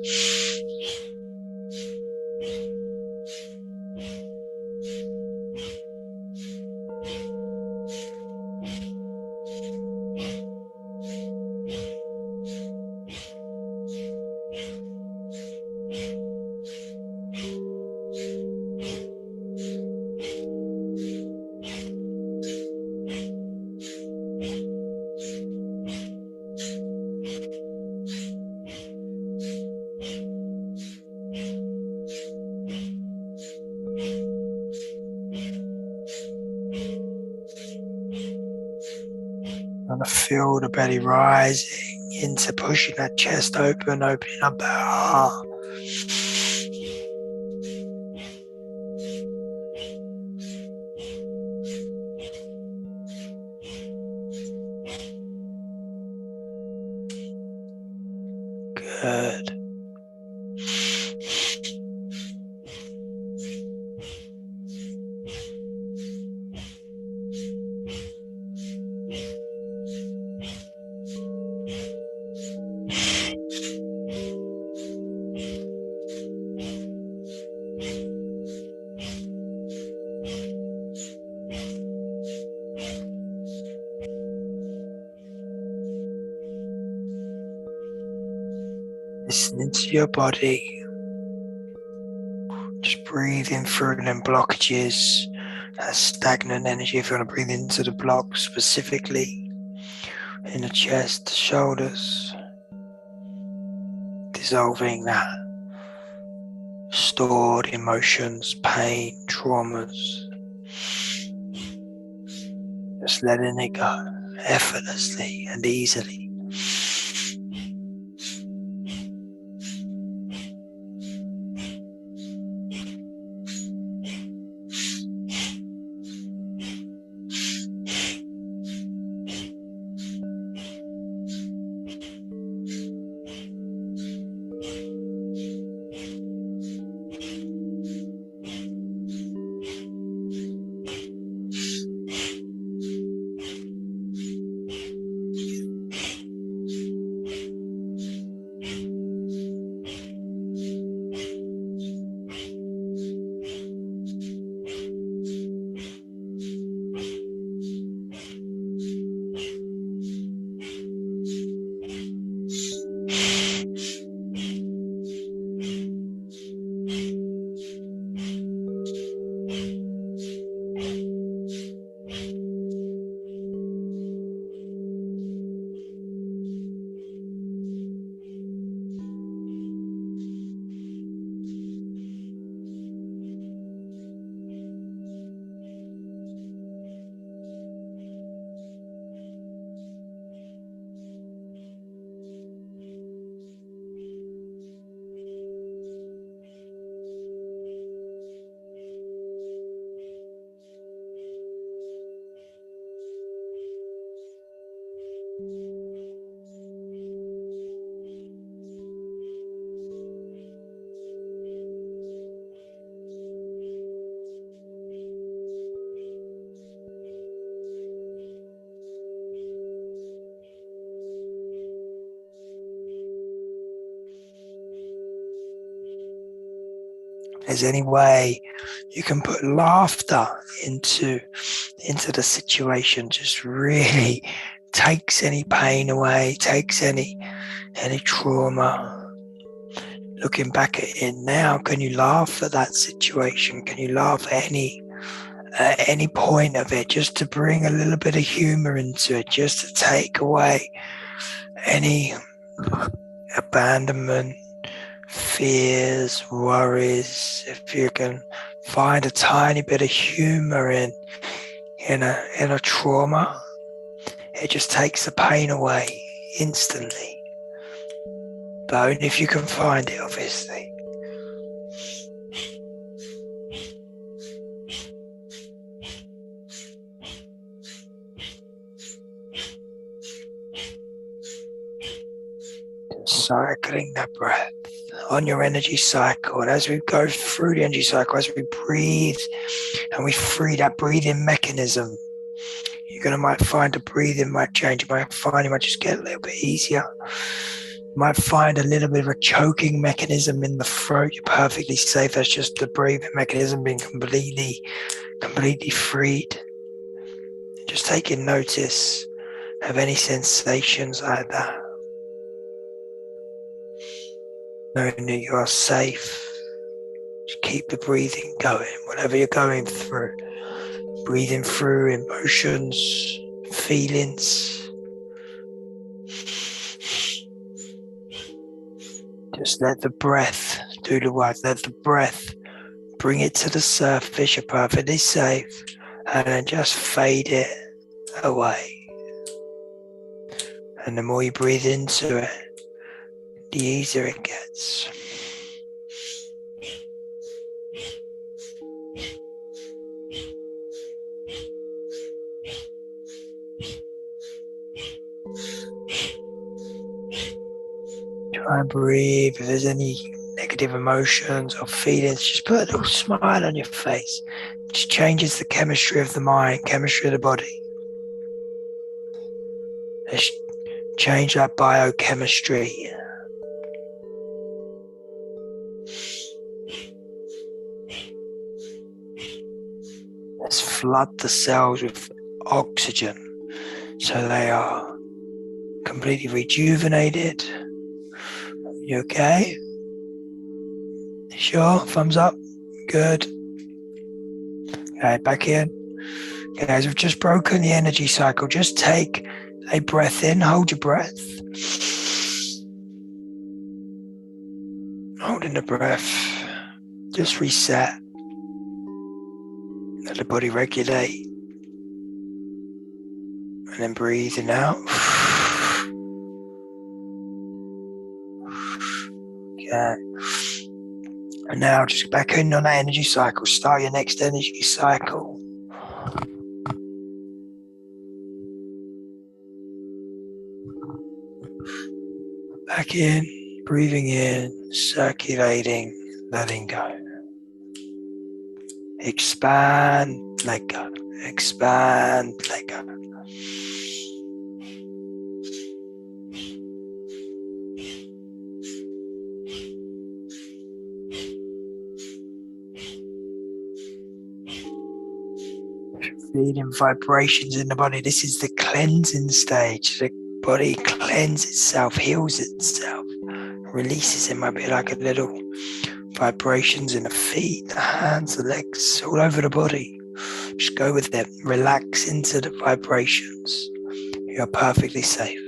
And feel the belly rising into pushing that chest open, opening up that heart. Good. Listening to your body. Just breathing through them blockages, that stagnant energy. If you want to breathe into the block specifically in the chest, the shoulders, dissolving that stored emotions, pain, traumas. Just letting it go effortlessly and easily. If there's any way you can put laughter into the situation, just really takes any pain away, takes any trauma. Looking back at it now, can you laugh at that situation? Can you laugh at any point of it, just to bring a little bit of humor into it, just to take away any abandonment, fears, worries? If you can find a tiny bit of humor in a trauma, it just takes the pain away instantly. But only if you can find it, obviously. Cycling that breath on your energy cycle, and as we go through the energy cycle, as we breathe and we free that breathing mechanism, you're might find the breathing might change. You might find it might just get a little bit easier. You might find a little bit of a choking mechanism in the throat. You're perfectly safe. That's just the breathing mechanism being completely freed. Just taking notice of any sensations like that. Knowing that you are safe. Just keep the breathing going, whatever you're going through. Breathing through emotions, feelings. Just let the breath do the work. Let the breath bring it to the surface. You're perfectly safe. And then just fade it away. And the more you breathe into it, the easier it gets. Try and breathe. If there's any negative emotions or feelings, just put a little smile on your face. It just changes the chemistry of the mind, chemistry of the body. Let's change that biochemistry. Let's flood the cells with oxygen so they are completely rejuvenated. You okay? Sure? Thumbs up? Good. Okay, back in. Okay, as we've just broken the energy cycle, just take a breath in, hold your breath. Holding the breath. Just reset. Let the body regulate. And then breathing out. Okay. And now just back in on that energy cycle. Start your next energy cycle. Back in, breathing in, circulating, letting go. Expand, let go. Expand, let go. Feeling vibrations in the body. This is the cleansing stage. The body cleanses itself, heals itself, releases. It might be like a little vibrations in the feet, the hands, the legs, all over the body. Just go with them. Relax into the vibrations. You're perfectly safe.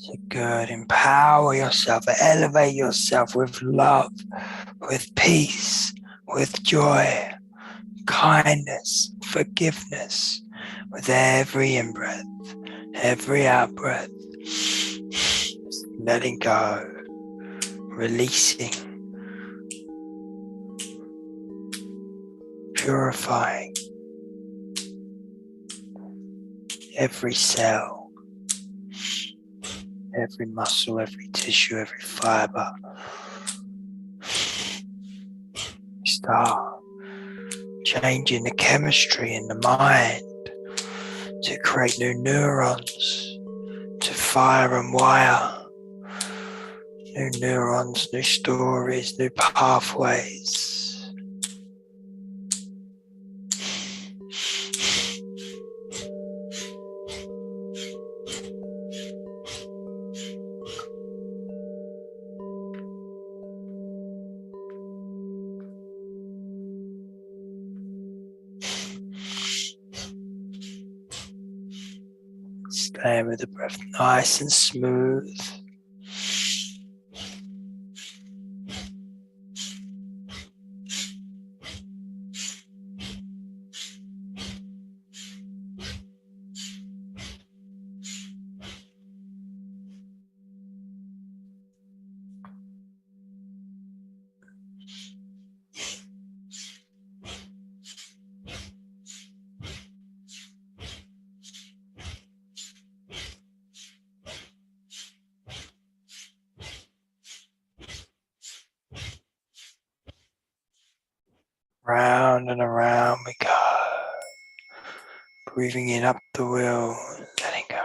So good. Empower yourself, elevate yourself with love, with peace, with joy, kindness, forgiveness, with every in-breath, every out-breath. Just letting go, releasing, purifying every cell, every muscle, every tissue, every fiber. Start changing the chemistry in the mind to create new neurons, to fire and wire new neurons, new stories, new pathways. Stay with the breath nice and smooth. Round and around we go. Breathing in up the wheel, letting go.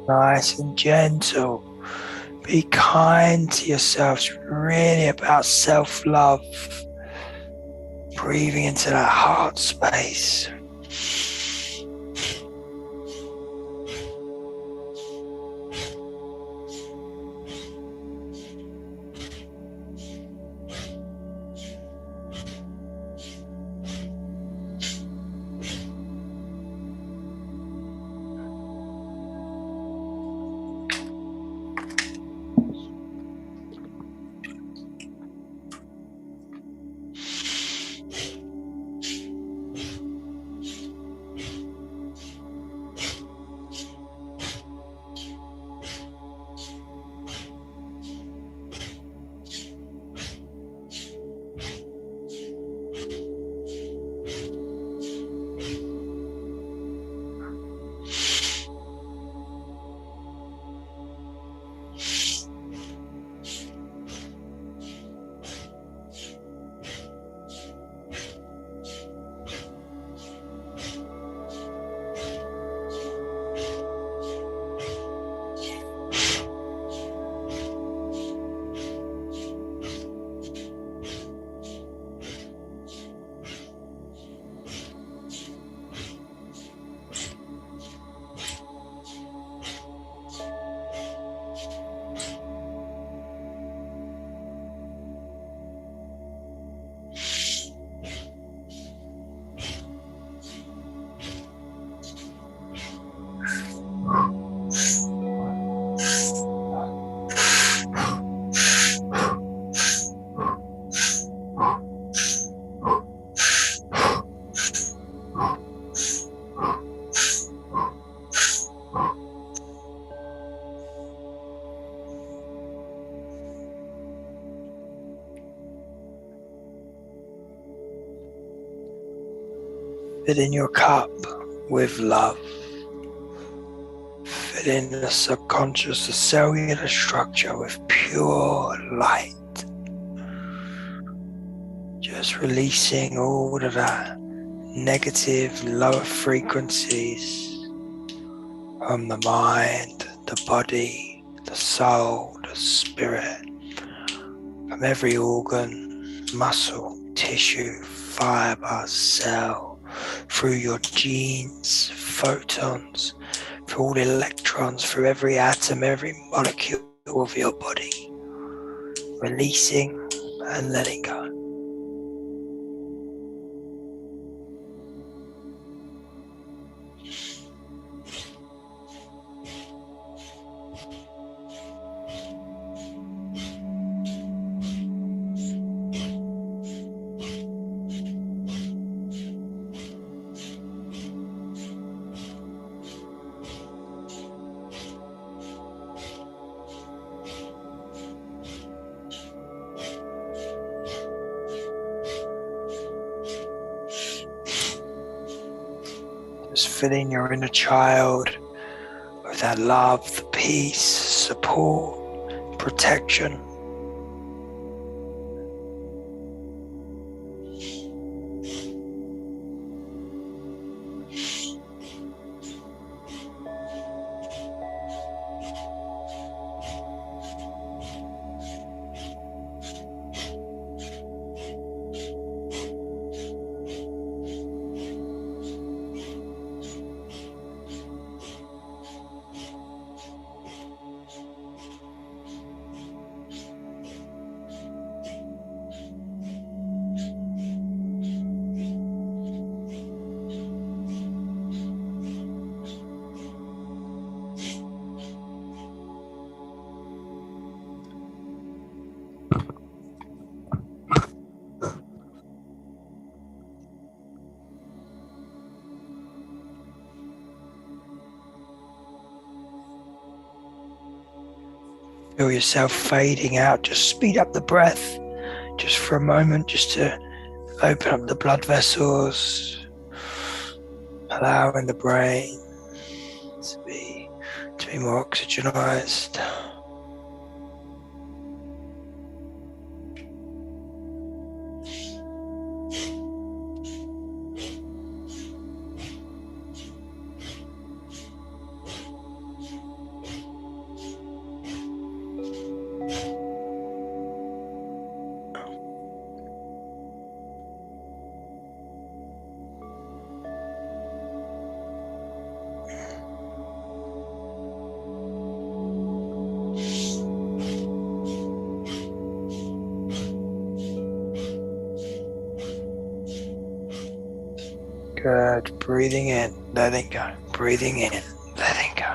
Nice and gentle. Be kind to yourself. It's really about self-love. Breathing into that heart space. Filling your cup with love. Filling the subconscious, the cellular structure with pure light. Just releasing all of that negative, lower frequencies from the mind, the body, the soul, the spirit, from every organ, muscle, tissue, fiber, cell, through your genes, photons, through all the electrons, through every atom, every molecule of your body, releasing and letting go. Just filling your inner child with that love, the peace, support, protection. Feel yourself fading out. Just speed up the breath just for a moment, just to open up the blood vessels, allowing the brain to be more oxygenized. Good. Breathing in, letting go. Breathing in, letting go.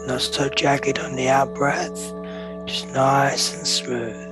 Not so jagged on the out breath, just nice and smooth.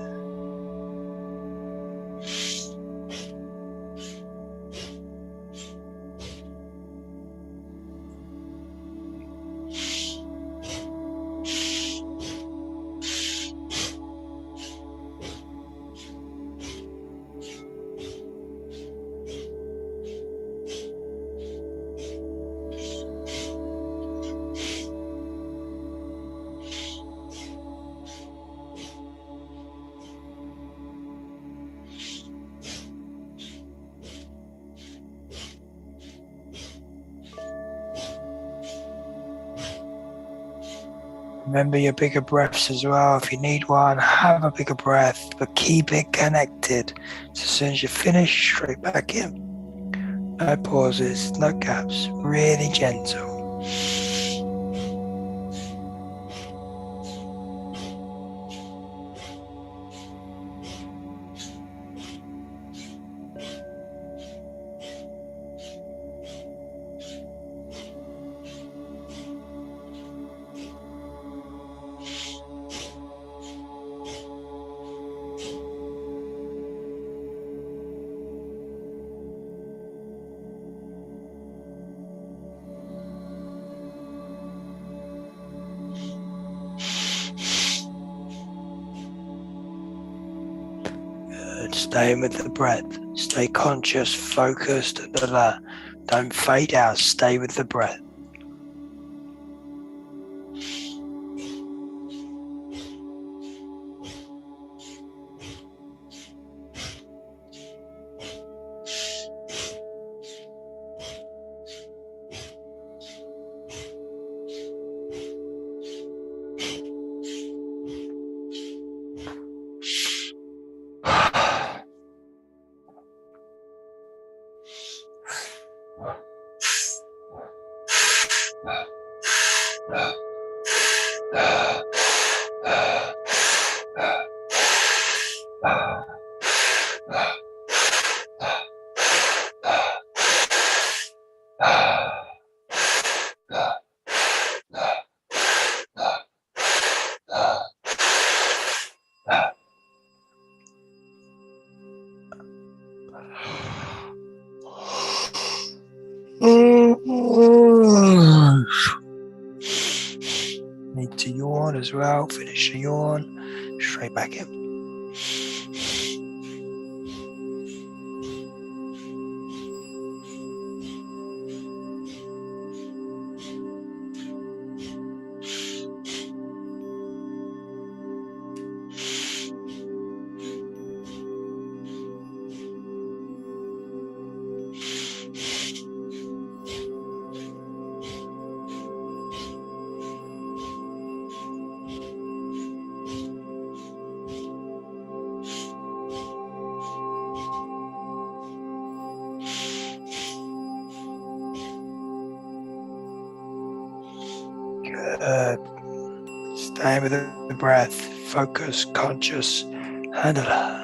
Remember your bigger breaths as well. If you need one, have a bigger breath, but keep it connected. So as soon as you finish, straight back in. No pauses, no gaps, really gentle. Stay with the breath. Stay conscious, focused, alert. Don't fade out. Stay with the breath. Need to yawn as well. Finish the yawn. Straight back in. Good. Stay with the breath. Focus, conscious, and alert.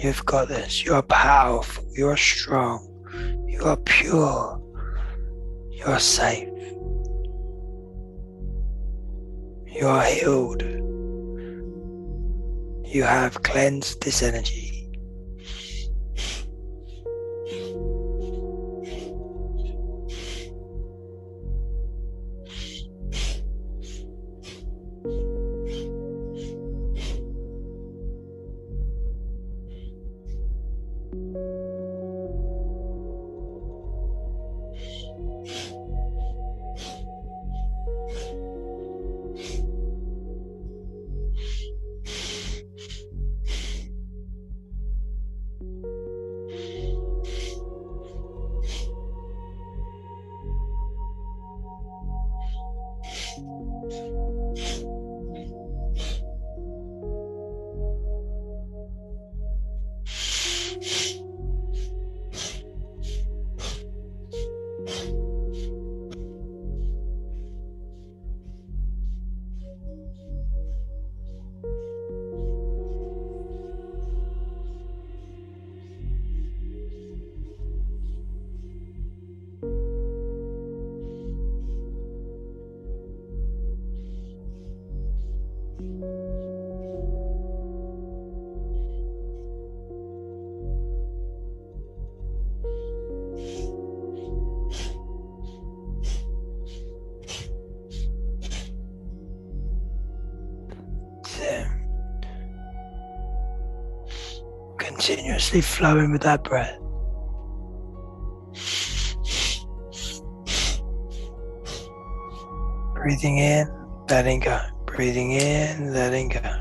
You've got this. You're powerful. You're strong. You are pure. You're safe. You are healed. You have cleansed this energy. Continuously flowing with that breath. Breathing in, letting go. Breathing in, letting go.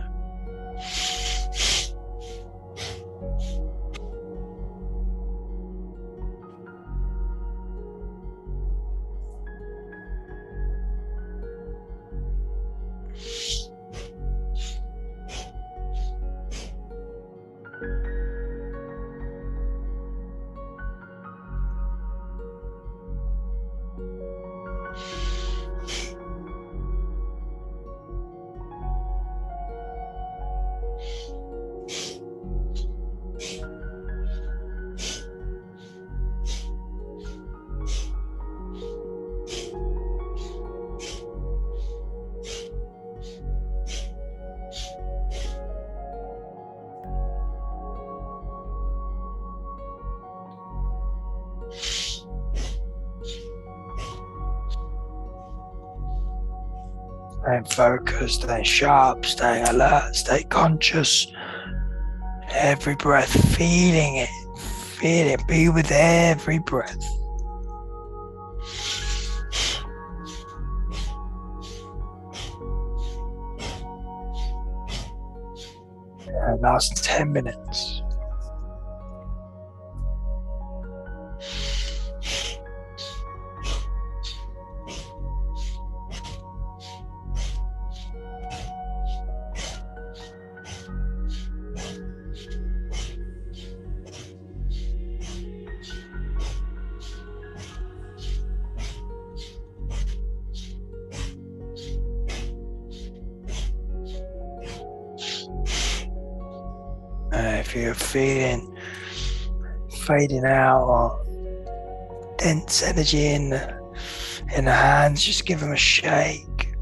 Staying focused, staying sharp, staying alert, stay conscious. Every breath, feeling it. Feel it. Be with every breath. And last 10 minutes. If you're feeling fading out or dense energy in the hands, just give them a shake.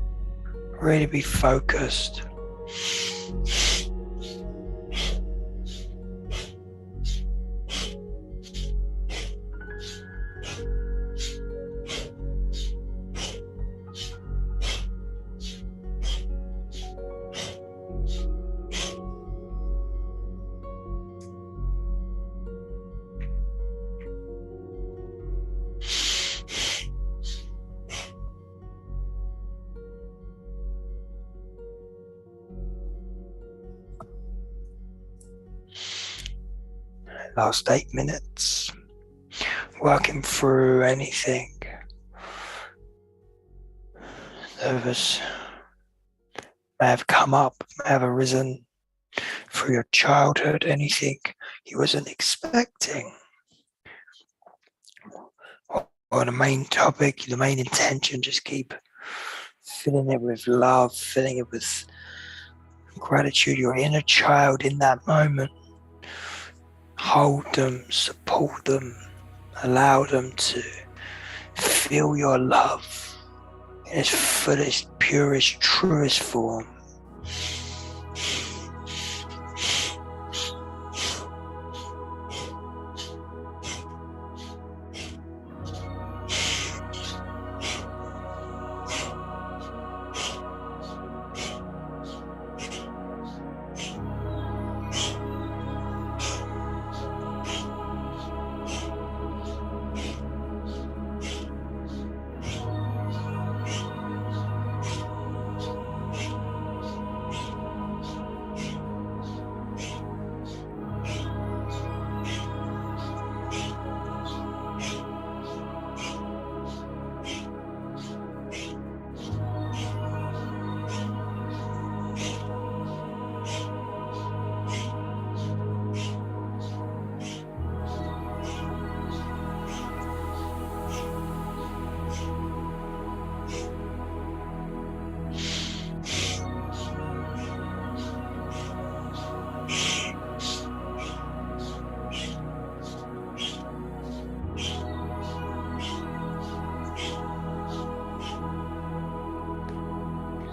Really be focused. Last 8 minutes, working through anything that may have come up, may have arisen through your childhood, anything you wasn't expecting. Or the main topic, the main intention, just keep filling it with love, filling it with gratitude, your inner child in that moment. hold them, support them, allow them to feel your love in its fullest, purest, truest form.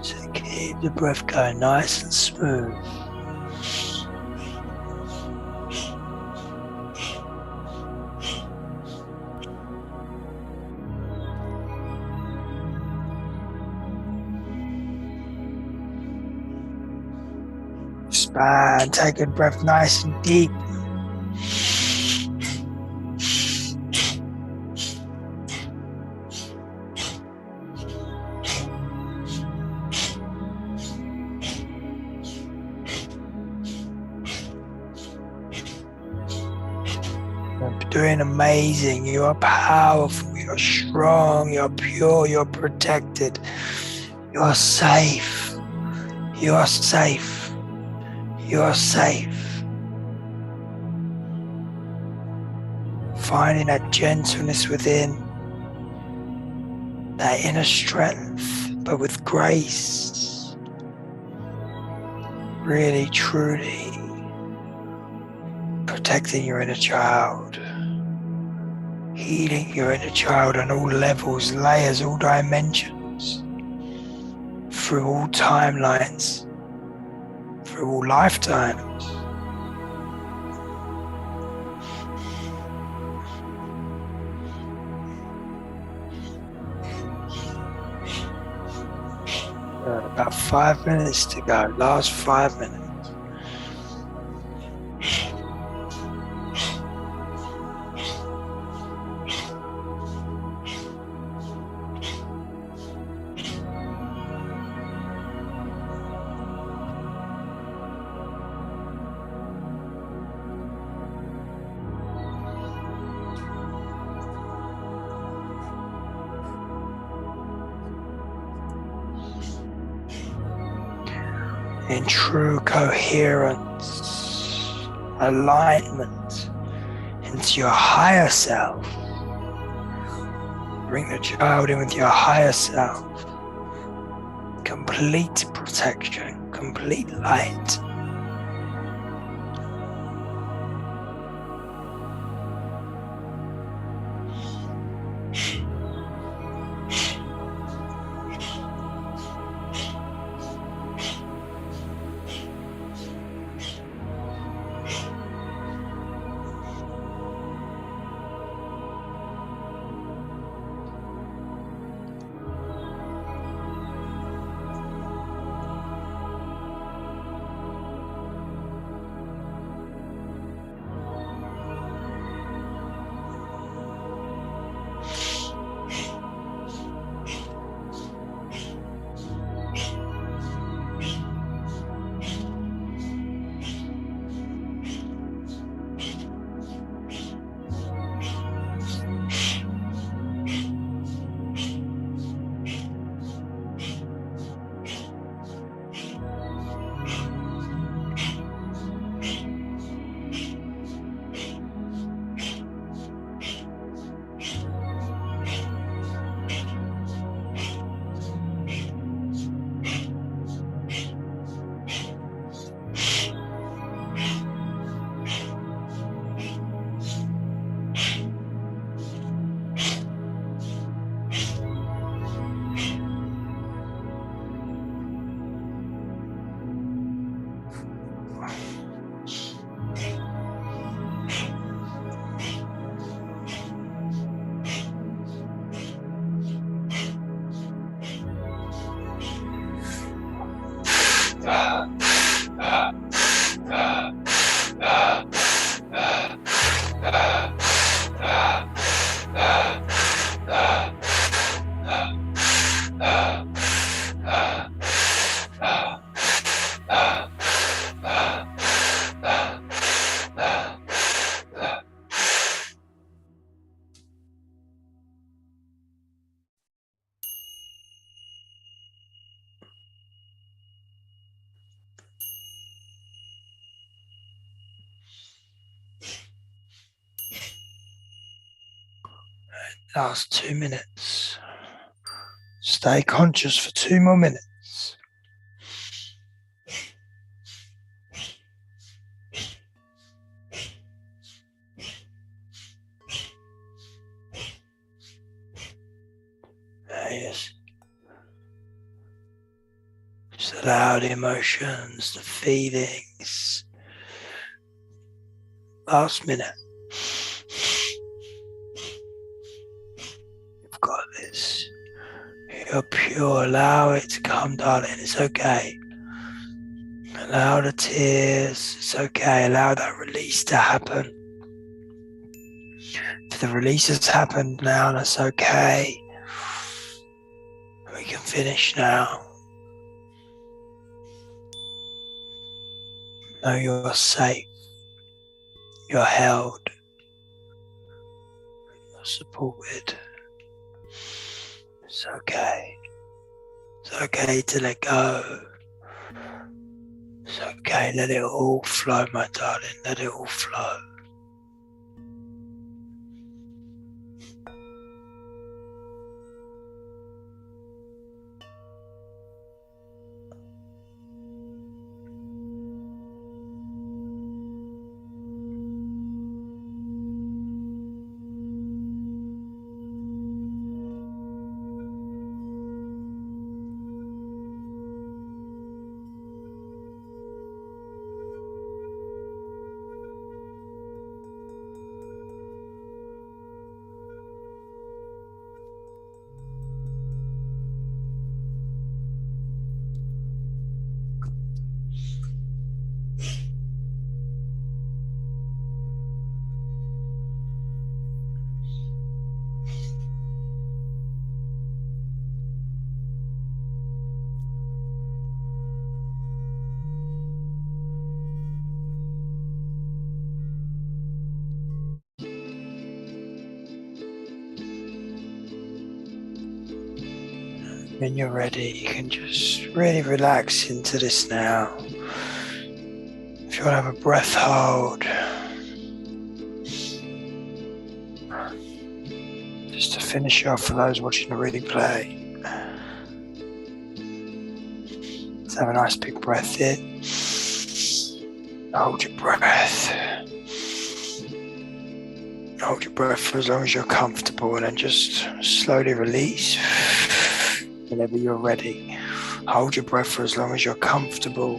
So keep the breath going nice and smooth. Expand, take a breath nice and deep. You're doing amazing. You are powerful. You're strong. You're pure. You're protected. You're safe. You're safe. You're safe. Finding that gentleness within, that inner strength, but with grace. Really, truly protecting your inner child, healing your inner child on all levels, layers, all dimensions, through all timelines, through all lifetimes. About 5 minutes to go, last 5 minutes. In true coherence, alignment into your higher self. Bring the child in with your higher self. Complete protection, complete light. Last 2 minutes. Stay conscious for 2 more minutes. Yes. Just allow the emotions, the feelings. Last minute. You've got this. You're pure. Allow it to come, darling. It's okay. Allow the tears. It's okay. Allow that release to happen. If the release has happened now, that's okay. We can finish now. Know you're safe. You're held. You're supported. It's okay. It's okay to let go. It's okay. Let it all flow, my darling. Let it all flow. When you're ready, you can just really relax into this now. If you want to have a breath hold, just to finish off for those watching the replay. Let's have a nice big breath in. Hold your breath. Hold your breath for as long as you're comfortable, and then just slowly release whenever you're ready. Hold your breath for as long as you're comfortable.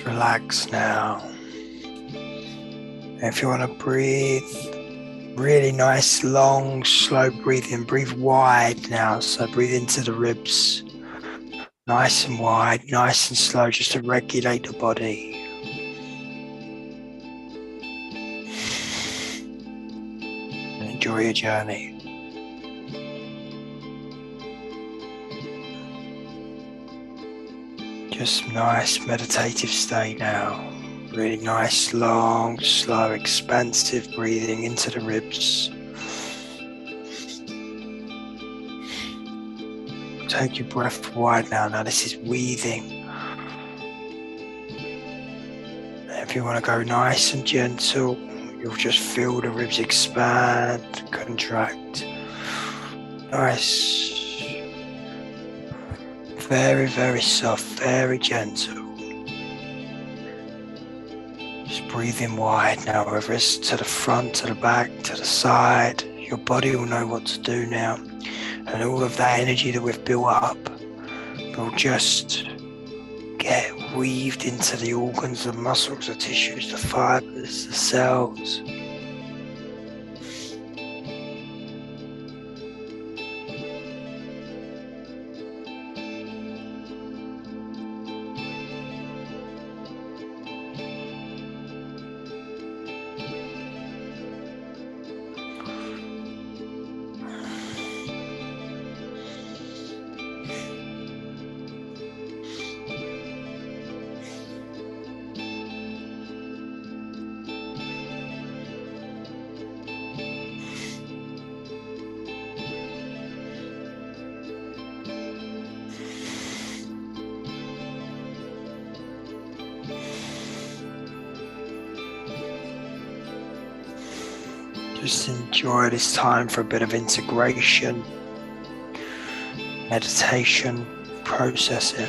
Relax now. And if you want to breathe really nice, long, slow breathing, breathe wide now. So breathe into the ribs, nice and wide, nice and slow, just to regulate the body. And enjoy your journey. Just nice meditative state now. Really nice, long, slow, expansive breathing into the ribs. Take your breath wide now. Now this is weaving. If you want to go nice and gentle, you'll just feel the ribs expand, contract. Nice. Very, very soft, very gentle. Just breathing wide now, whether it's to the front, to the back, to the side. Your body will know what to do now. And all of that energy that we've built up will just get weaved into the organs, the muscles, the tissues, the fibers, the cells. Just enjoy this time for a bit of integration, meditation, process it.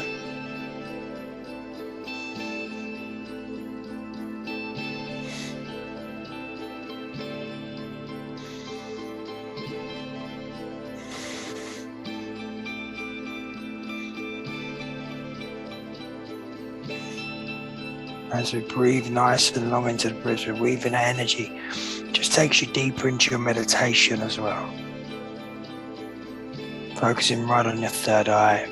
As we breathe nice and long into the breath, we're weaving that energy. Just takes you deeper into your meditation as well. Focusing right on your third eye.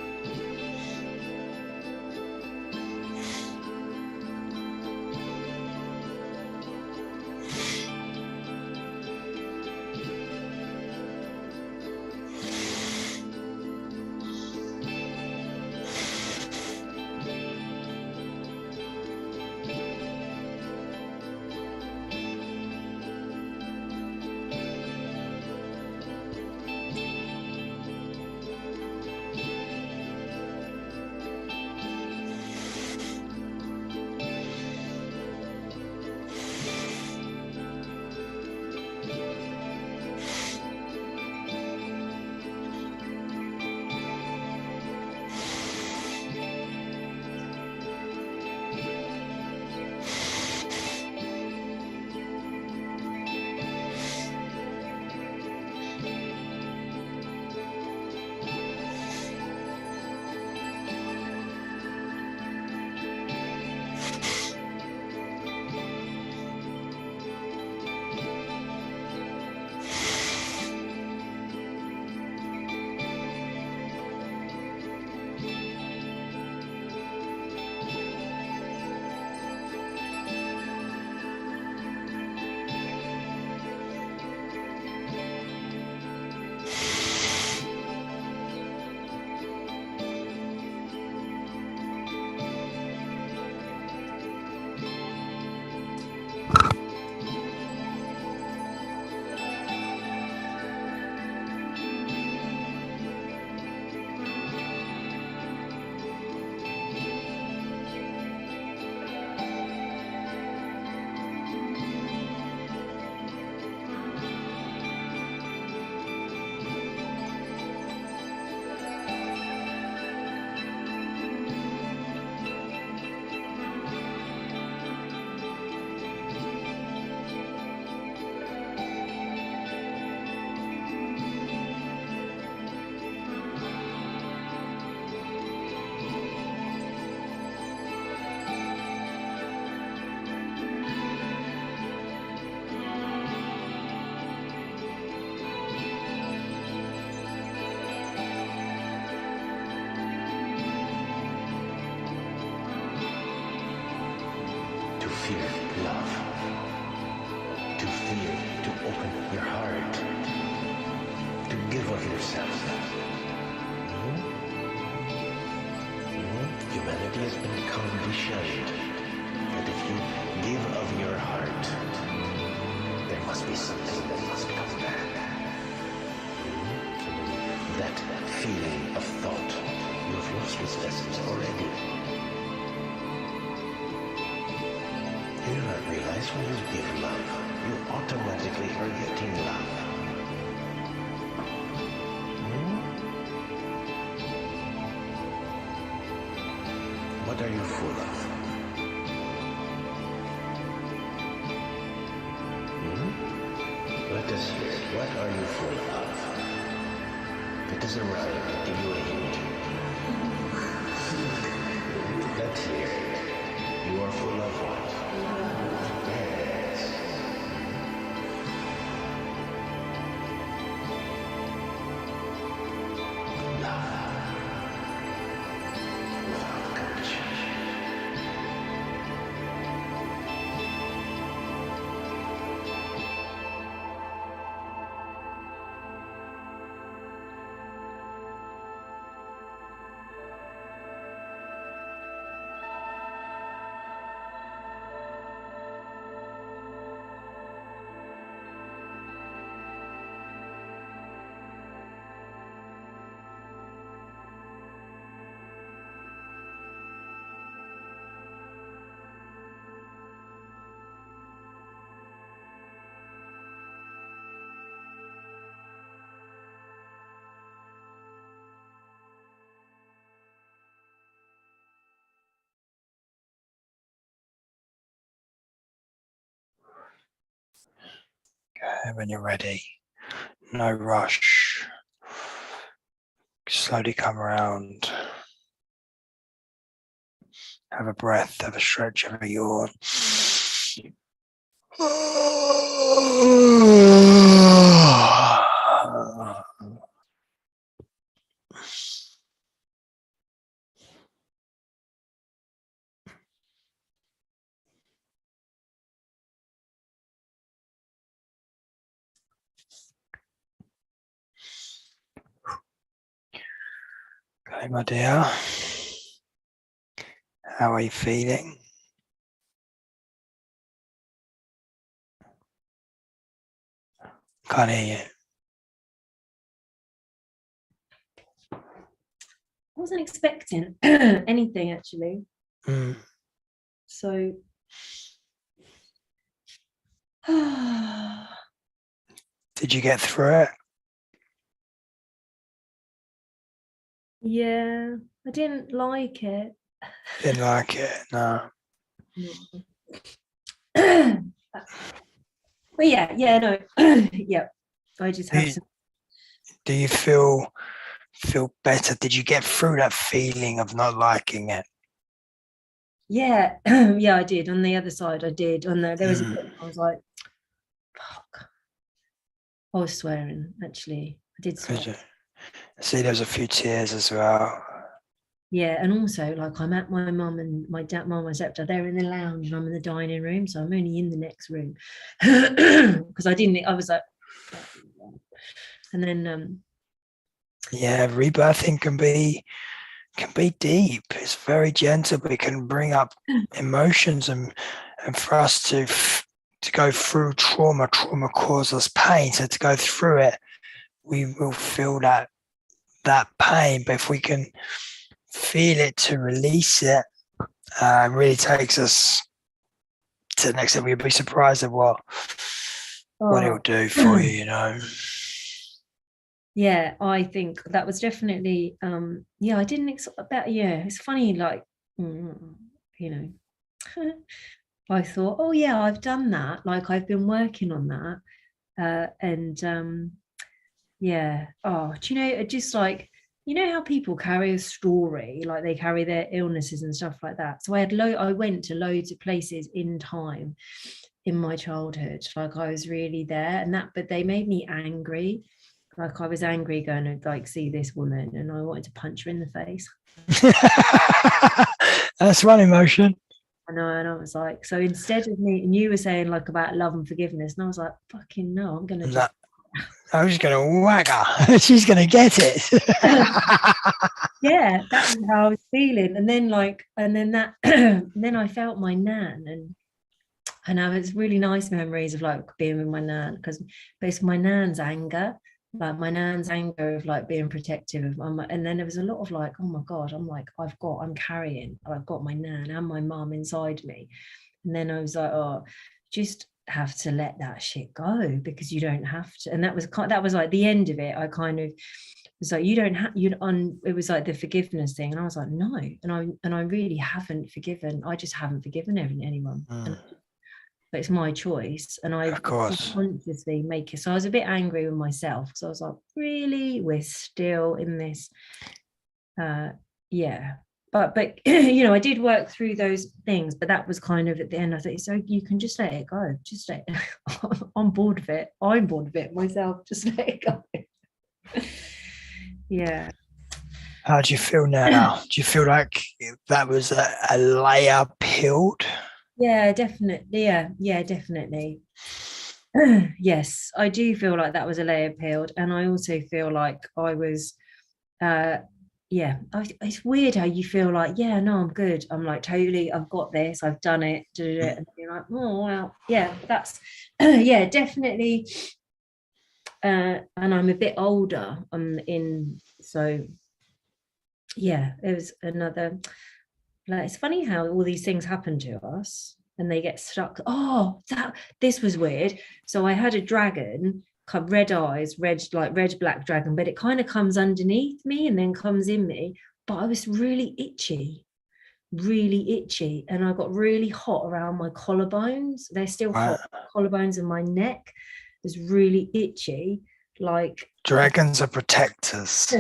Humanity has been conditioned that if you give of your heart, there must be something that must come back. That feeling of thought, you've lost its essence already. You do not realize when you give love, you automatically are getting love. are you full of? Let us hear it. What are you full of? It is a rhyme. Give you a hint. Let's hear it. You are full of what? Yes. Love. Without condition. When you're ready, no rush. Slowly come around. Have a breath, have a stretch, have a yawn. Okay, my dear. How are you feeling? Can't hear you. I wasn't expecting anything actually. So Did you get through it? yeah, I didn't like it. Didn't like it, no. But yeah, no. Yeah. I just have some. Do you feel better? Did you get through that feeling of not liking it? Yeah, yeah, I did. On the other side, I did. There was a bit, I was like, fuck. I was swearing, actually. I did swear. See, there's a few tears as well. Yeah, and also, like, I'm at my mum and my dad, mum and stepdad, they're in the lounge and I'm in the dining room, so I'm only in the next room. Because I was like, and then yeah, rebirthing can be deep. It's very gentle, but it can bring up emotions, and for us to go through trauma causes us pain. So to go through it, we will feel that pain. But if we can feel it to release it, it really takes us to the next step. You'll be surprised at what it'll do for you, you know. Yeah, I think that was definitely I didn't expect. It's funny, like, you know, I thought, oh yeah, I've done that, like I've been working on that, and yeah, oh, do you know, just like, you know how people carry a story, like they carry their illnesses and stuff like that. So I went to loads of places in time in my childhood, like I was really there, but they made me angry. Like I was angry going to like see this woman and I wanted to punch her in the face. That's one emotion. I know, and I was like, so instead of me, and you were saying like about love and forgiveness, and I was like, fucking no, I'm gonna just I was gonna whack her. She's gonna get it. Yeah, that was how I was feeling. And then I felt my nan, and I was really nice memories of like being with my nan, because basically my nan's anger of like being protective of mum, and then there was a lot of like, oh my god, I've got my nan and my mum inside me. And then I was like, oh, just have to let that shit go, because you don't have to. And that was like the end of it. I kind of So you don't have it was like the forgiveness thing, and I was like, no, and I really haven't forgiven. I just haven't forgiven anyone. But it's my choice, and I consciously make it. So I was a bit angry with myself, so I was like, really, we're still in this. But you know, I did work through those things, but that was kind of at the end. I thought, so you can just let it go. Just let it. I'm bored of it. I'm bored of it myself. Just let it go. Yeah. How do you feel now? Do you feel like that was a layer peeled? Yeah, definitely. Yeah, definitely. Yes, I do feel like that was a layer peeled, and I also feel like I was it's weird how you feel like, yeah, no, I'm good, I'm like, totally, I've got this, I've done it, and you're like, oh well, yeah, that's yeah, definitely. And I'm a bit older, so yeah, it was another, like, it's funny how all these things happen to us and they get stuck. This was weird. So I had a dragon, red eyes, red black dragon, but it kind of comes underneath me and then comes in me. But I was really itchy, and I got really hot around my collarbones. They're still hot. Collarbones and my neck was really itchy. Like, dragons are protectors.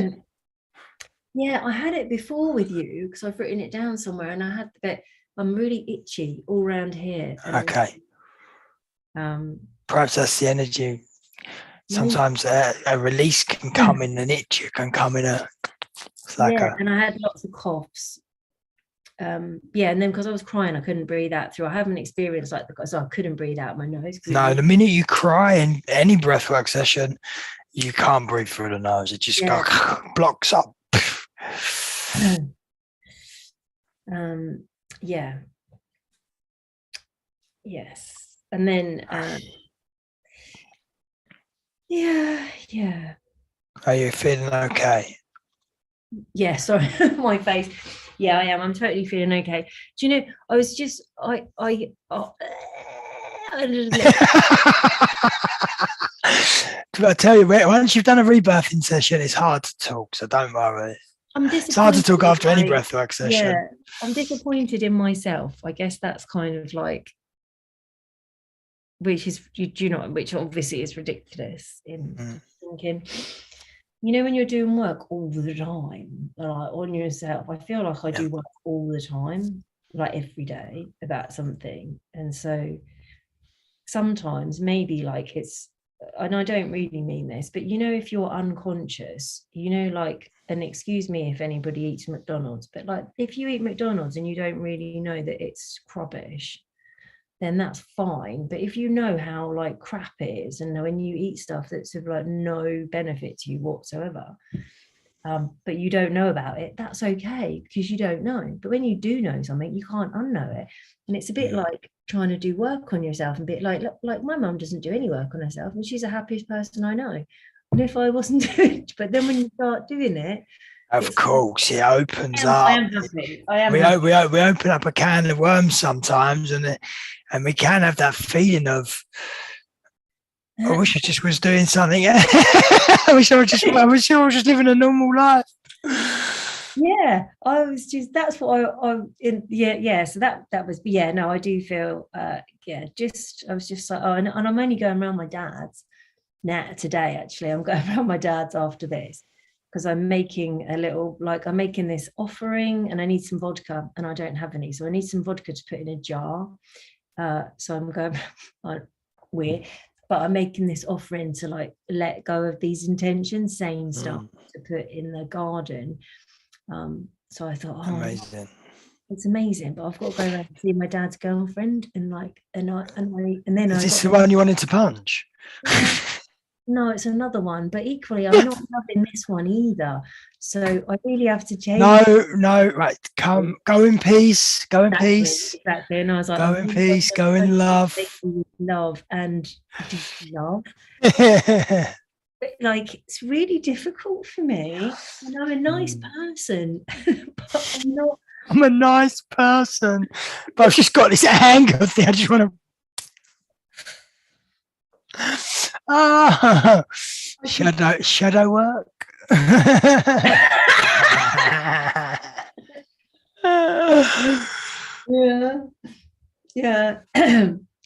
Yeah, I had it before with you because I've written it down somewhere, and I had the bit. I'm really itchy all around here. Okay. Perhaps that's the energy. Sometimes a release can come in an itch. It can come in a. And I had lots of coughs. And then because I was crying, I couldn't breathe out through. I haven't experienced like so I couldn't breathe out my nose. No, the minute you cry in any breathwork session, you can't breathe through the nose. It just blocks up. Yes, and then Are you feeling okay? Yeah, sorry, my face. Yeah, I am. I'm totally feeling okay. Do you know, I was just a little bit. I tell you, once you've done a rebirthing session, it's hard to talk, so don't worry. It's hard to talk after any breathwork session. Yeah, I'm disappointed in myself. I guess that's kind of like, which obviously is ridiculous in thinking, you know, when you're doing work all the time, like on yourself, I feel like I do work all the time, like every day about something. And so sometimes maybe like it's, and I don't really mean this, but you know, if you're unconscious, you know, like, and excuse me if anybody eats McDonald's, but like if you eat McDonald's and you don't really know that it's rubbish, then that's fine. But if you know how like crap it is, and when you eat stuff that's of like no benefit to you whatsoever, but you don't know about it, that's okay, because you don't know. But when you do know something, you can't unknow it. And it's a bit like trying to do work on yourself, and bit like my mum doesn't do any work on herself, and she's the happiest person I know. And if I wasn't doing it, but then when you start doing it, of course, it opens up. I am happy. We open up a can of worms sometimes, and we can have that feeling of, I wish I just was doing something. I wish I was just living a normal life. Yeah, I was just, that's what so that was, no, I do feel I was just like, and I'm only going around my dad's now today. Actually, I'm going around my dad's after this, because I'm making this offering, and I need some vodka, and I don't have any, so I need some vodka to put in a jar. So I'm going weird, but I'm making this offering to like let go of these intentions, saying stuff to put in the garden. So I thought, amazing. It's amazing, but I've got to go around and see my dad's girlfriend, and then is this the one you wanted to punch? No, it's another one, but equally I'm not loving this one either, so I really have to change. No, right, go in peace, exactly. And I was like, go in peace, go in love and love. But like, it's really difficult for me, and I'm a nice person, but I'm a nice person, but I've just got this anger thing. I just want to shadow work. Yeah. Yeah.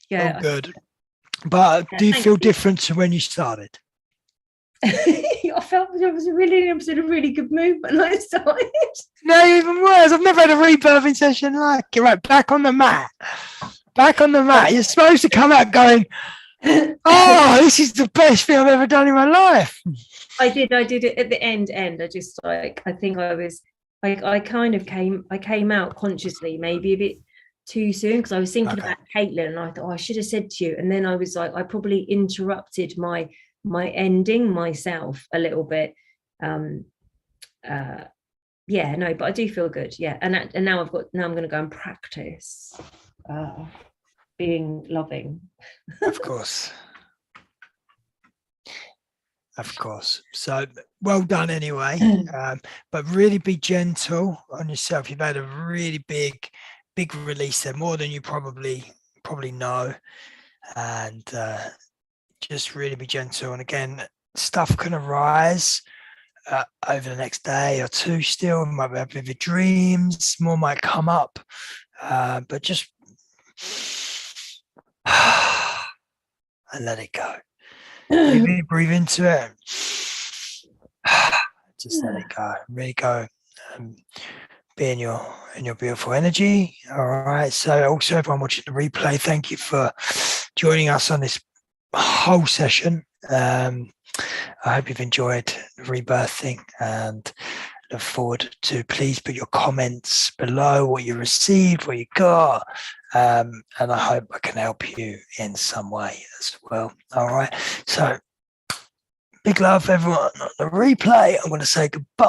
Yeah. Oh, good. But do you feel different to when you started? I felt I was in a really good mood when I started. No, even worse. I've never had a rebirthing session like it. Right, back on the mat. Back on the mat. You're supposed to come out going, oh, this is the best thing I've ever done in my life. I did it at the end. I just like, I think I was like, I came out consciously, maybe a bit too soon, because I was thinking about Caitlin, and I thought, oh, I should have said to you. And then I was like, I probably interrupted my ending myself a little bit. Yeah, no, but I do feel good. Yeah. And now I'm going to go and practice being loving. Of course. Of course. So well done anyway. But really be gentle on yourself. You've had a really big release there, more than you probably know. And just really be gentle. And again, stuff can arise over the next day or two still. You might have vivid dreams, more might come up. But just and let it go. Breathe into it. Just let it go. Really go. Be in your beautiful energy. All right. So also everyone watching the replay, thank you for joining us on this whole session. I hope you've enjoyed Rebirthing, and look forward to, please put your comments below, what you received, what you got, and I hope I can help you in some way as well. All right. So big love, everyone. On the replay, I'm going to say goodbye.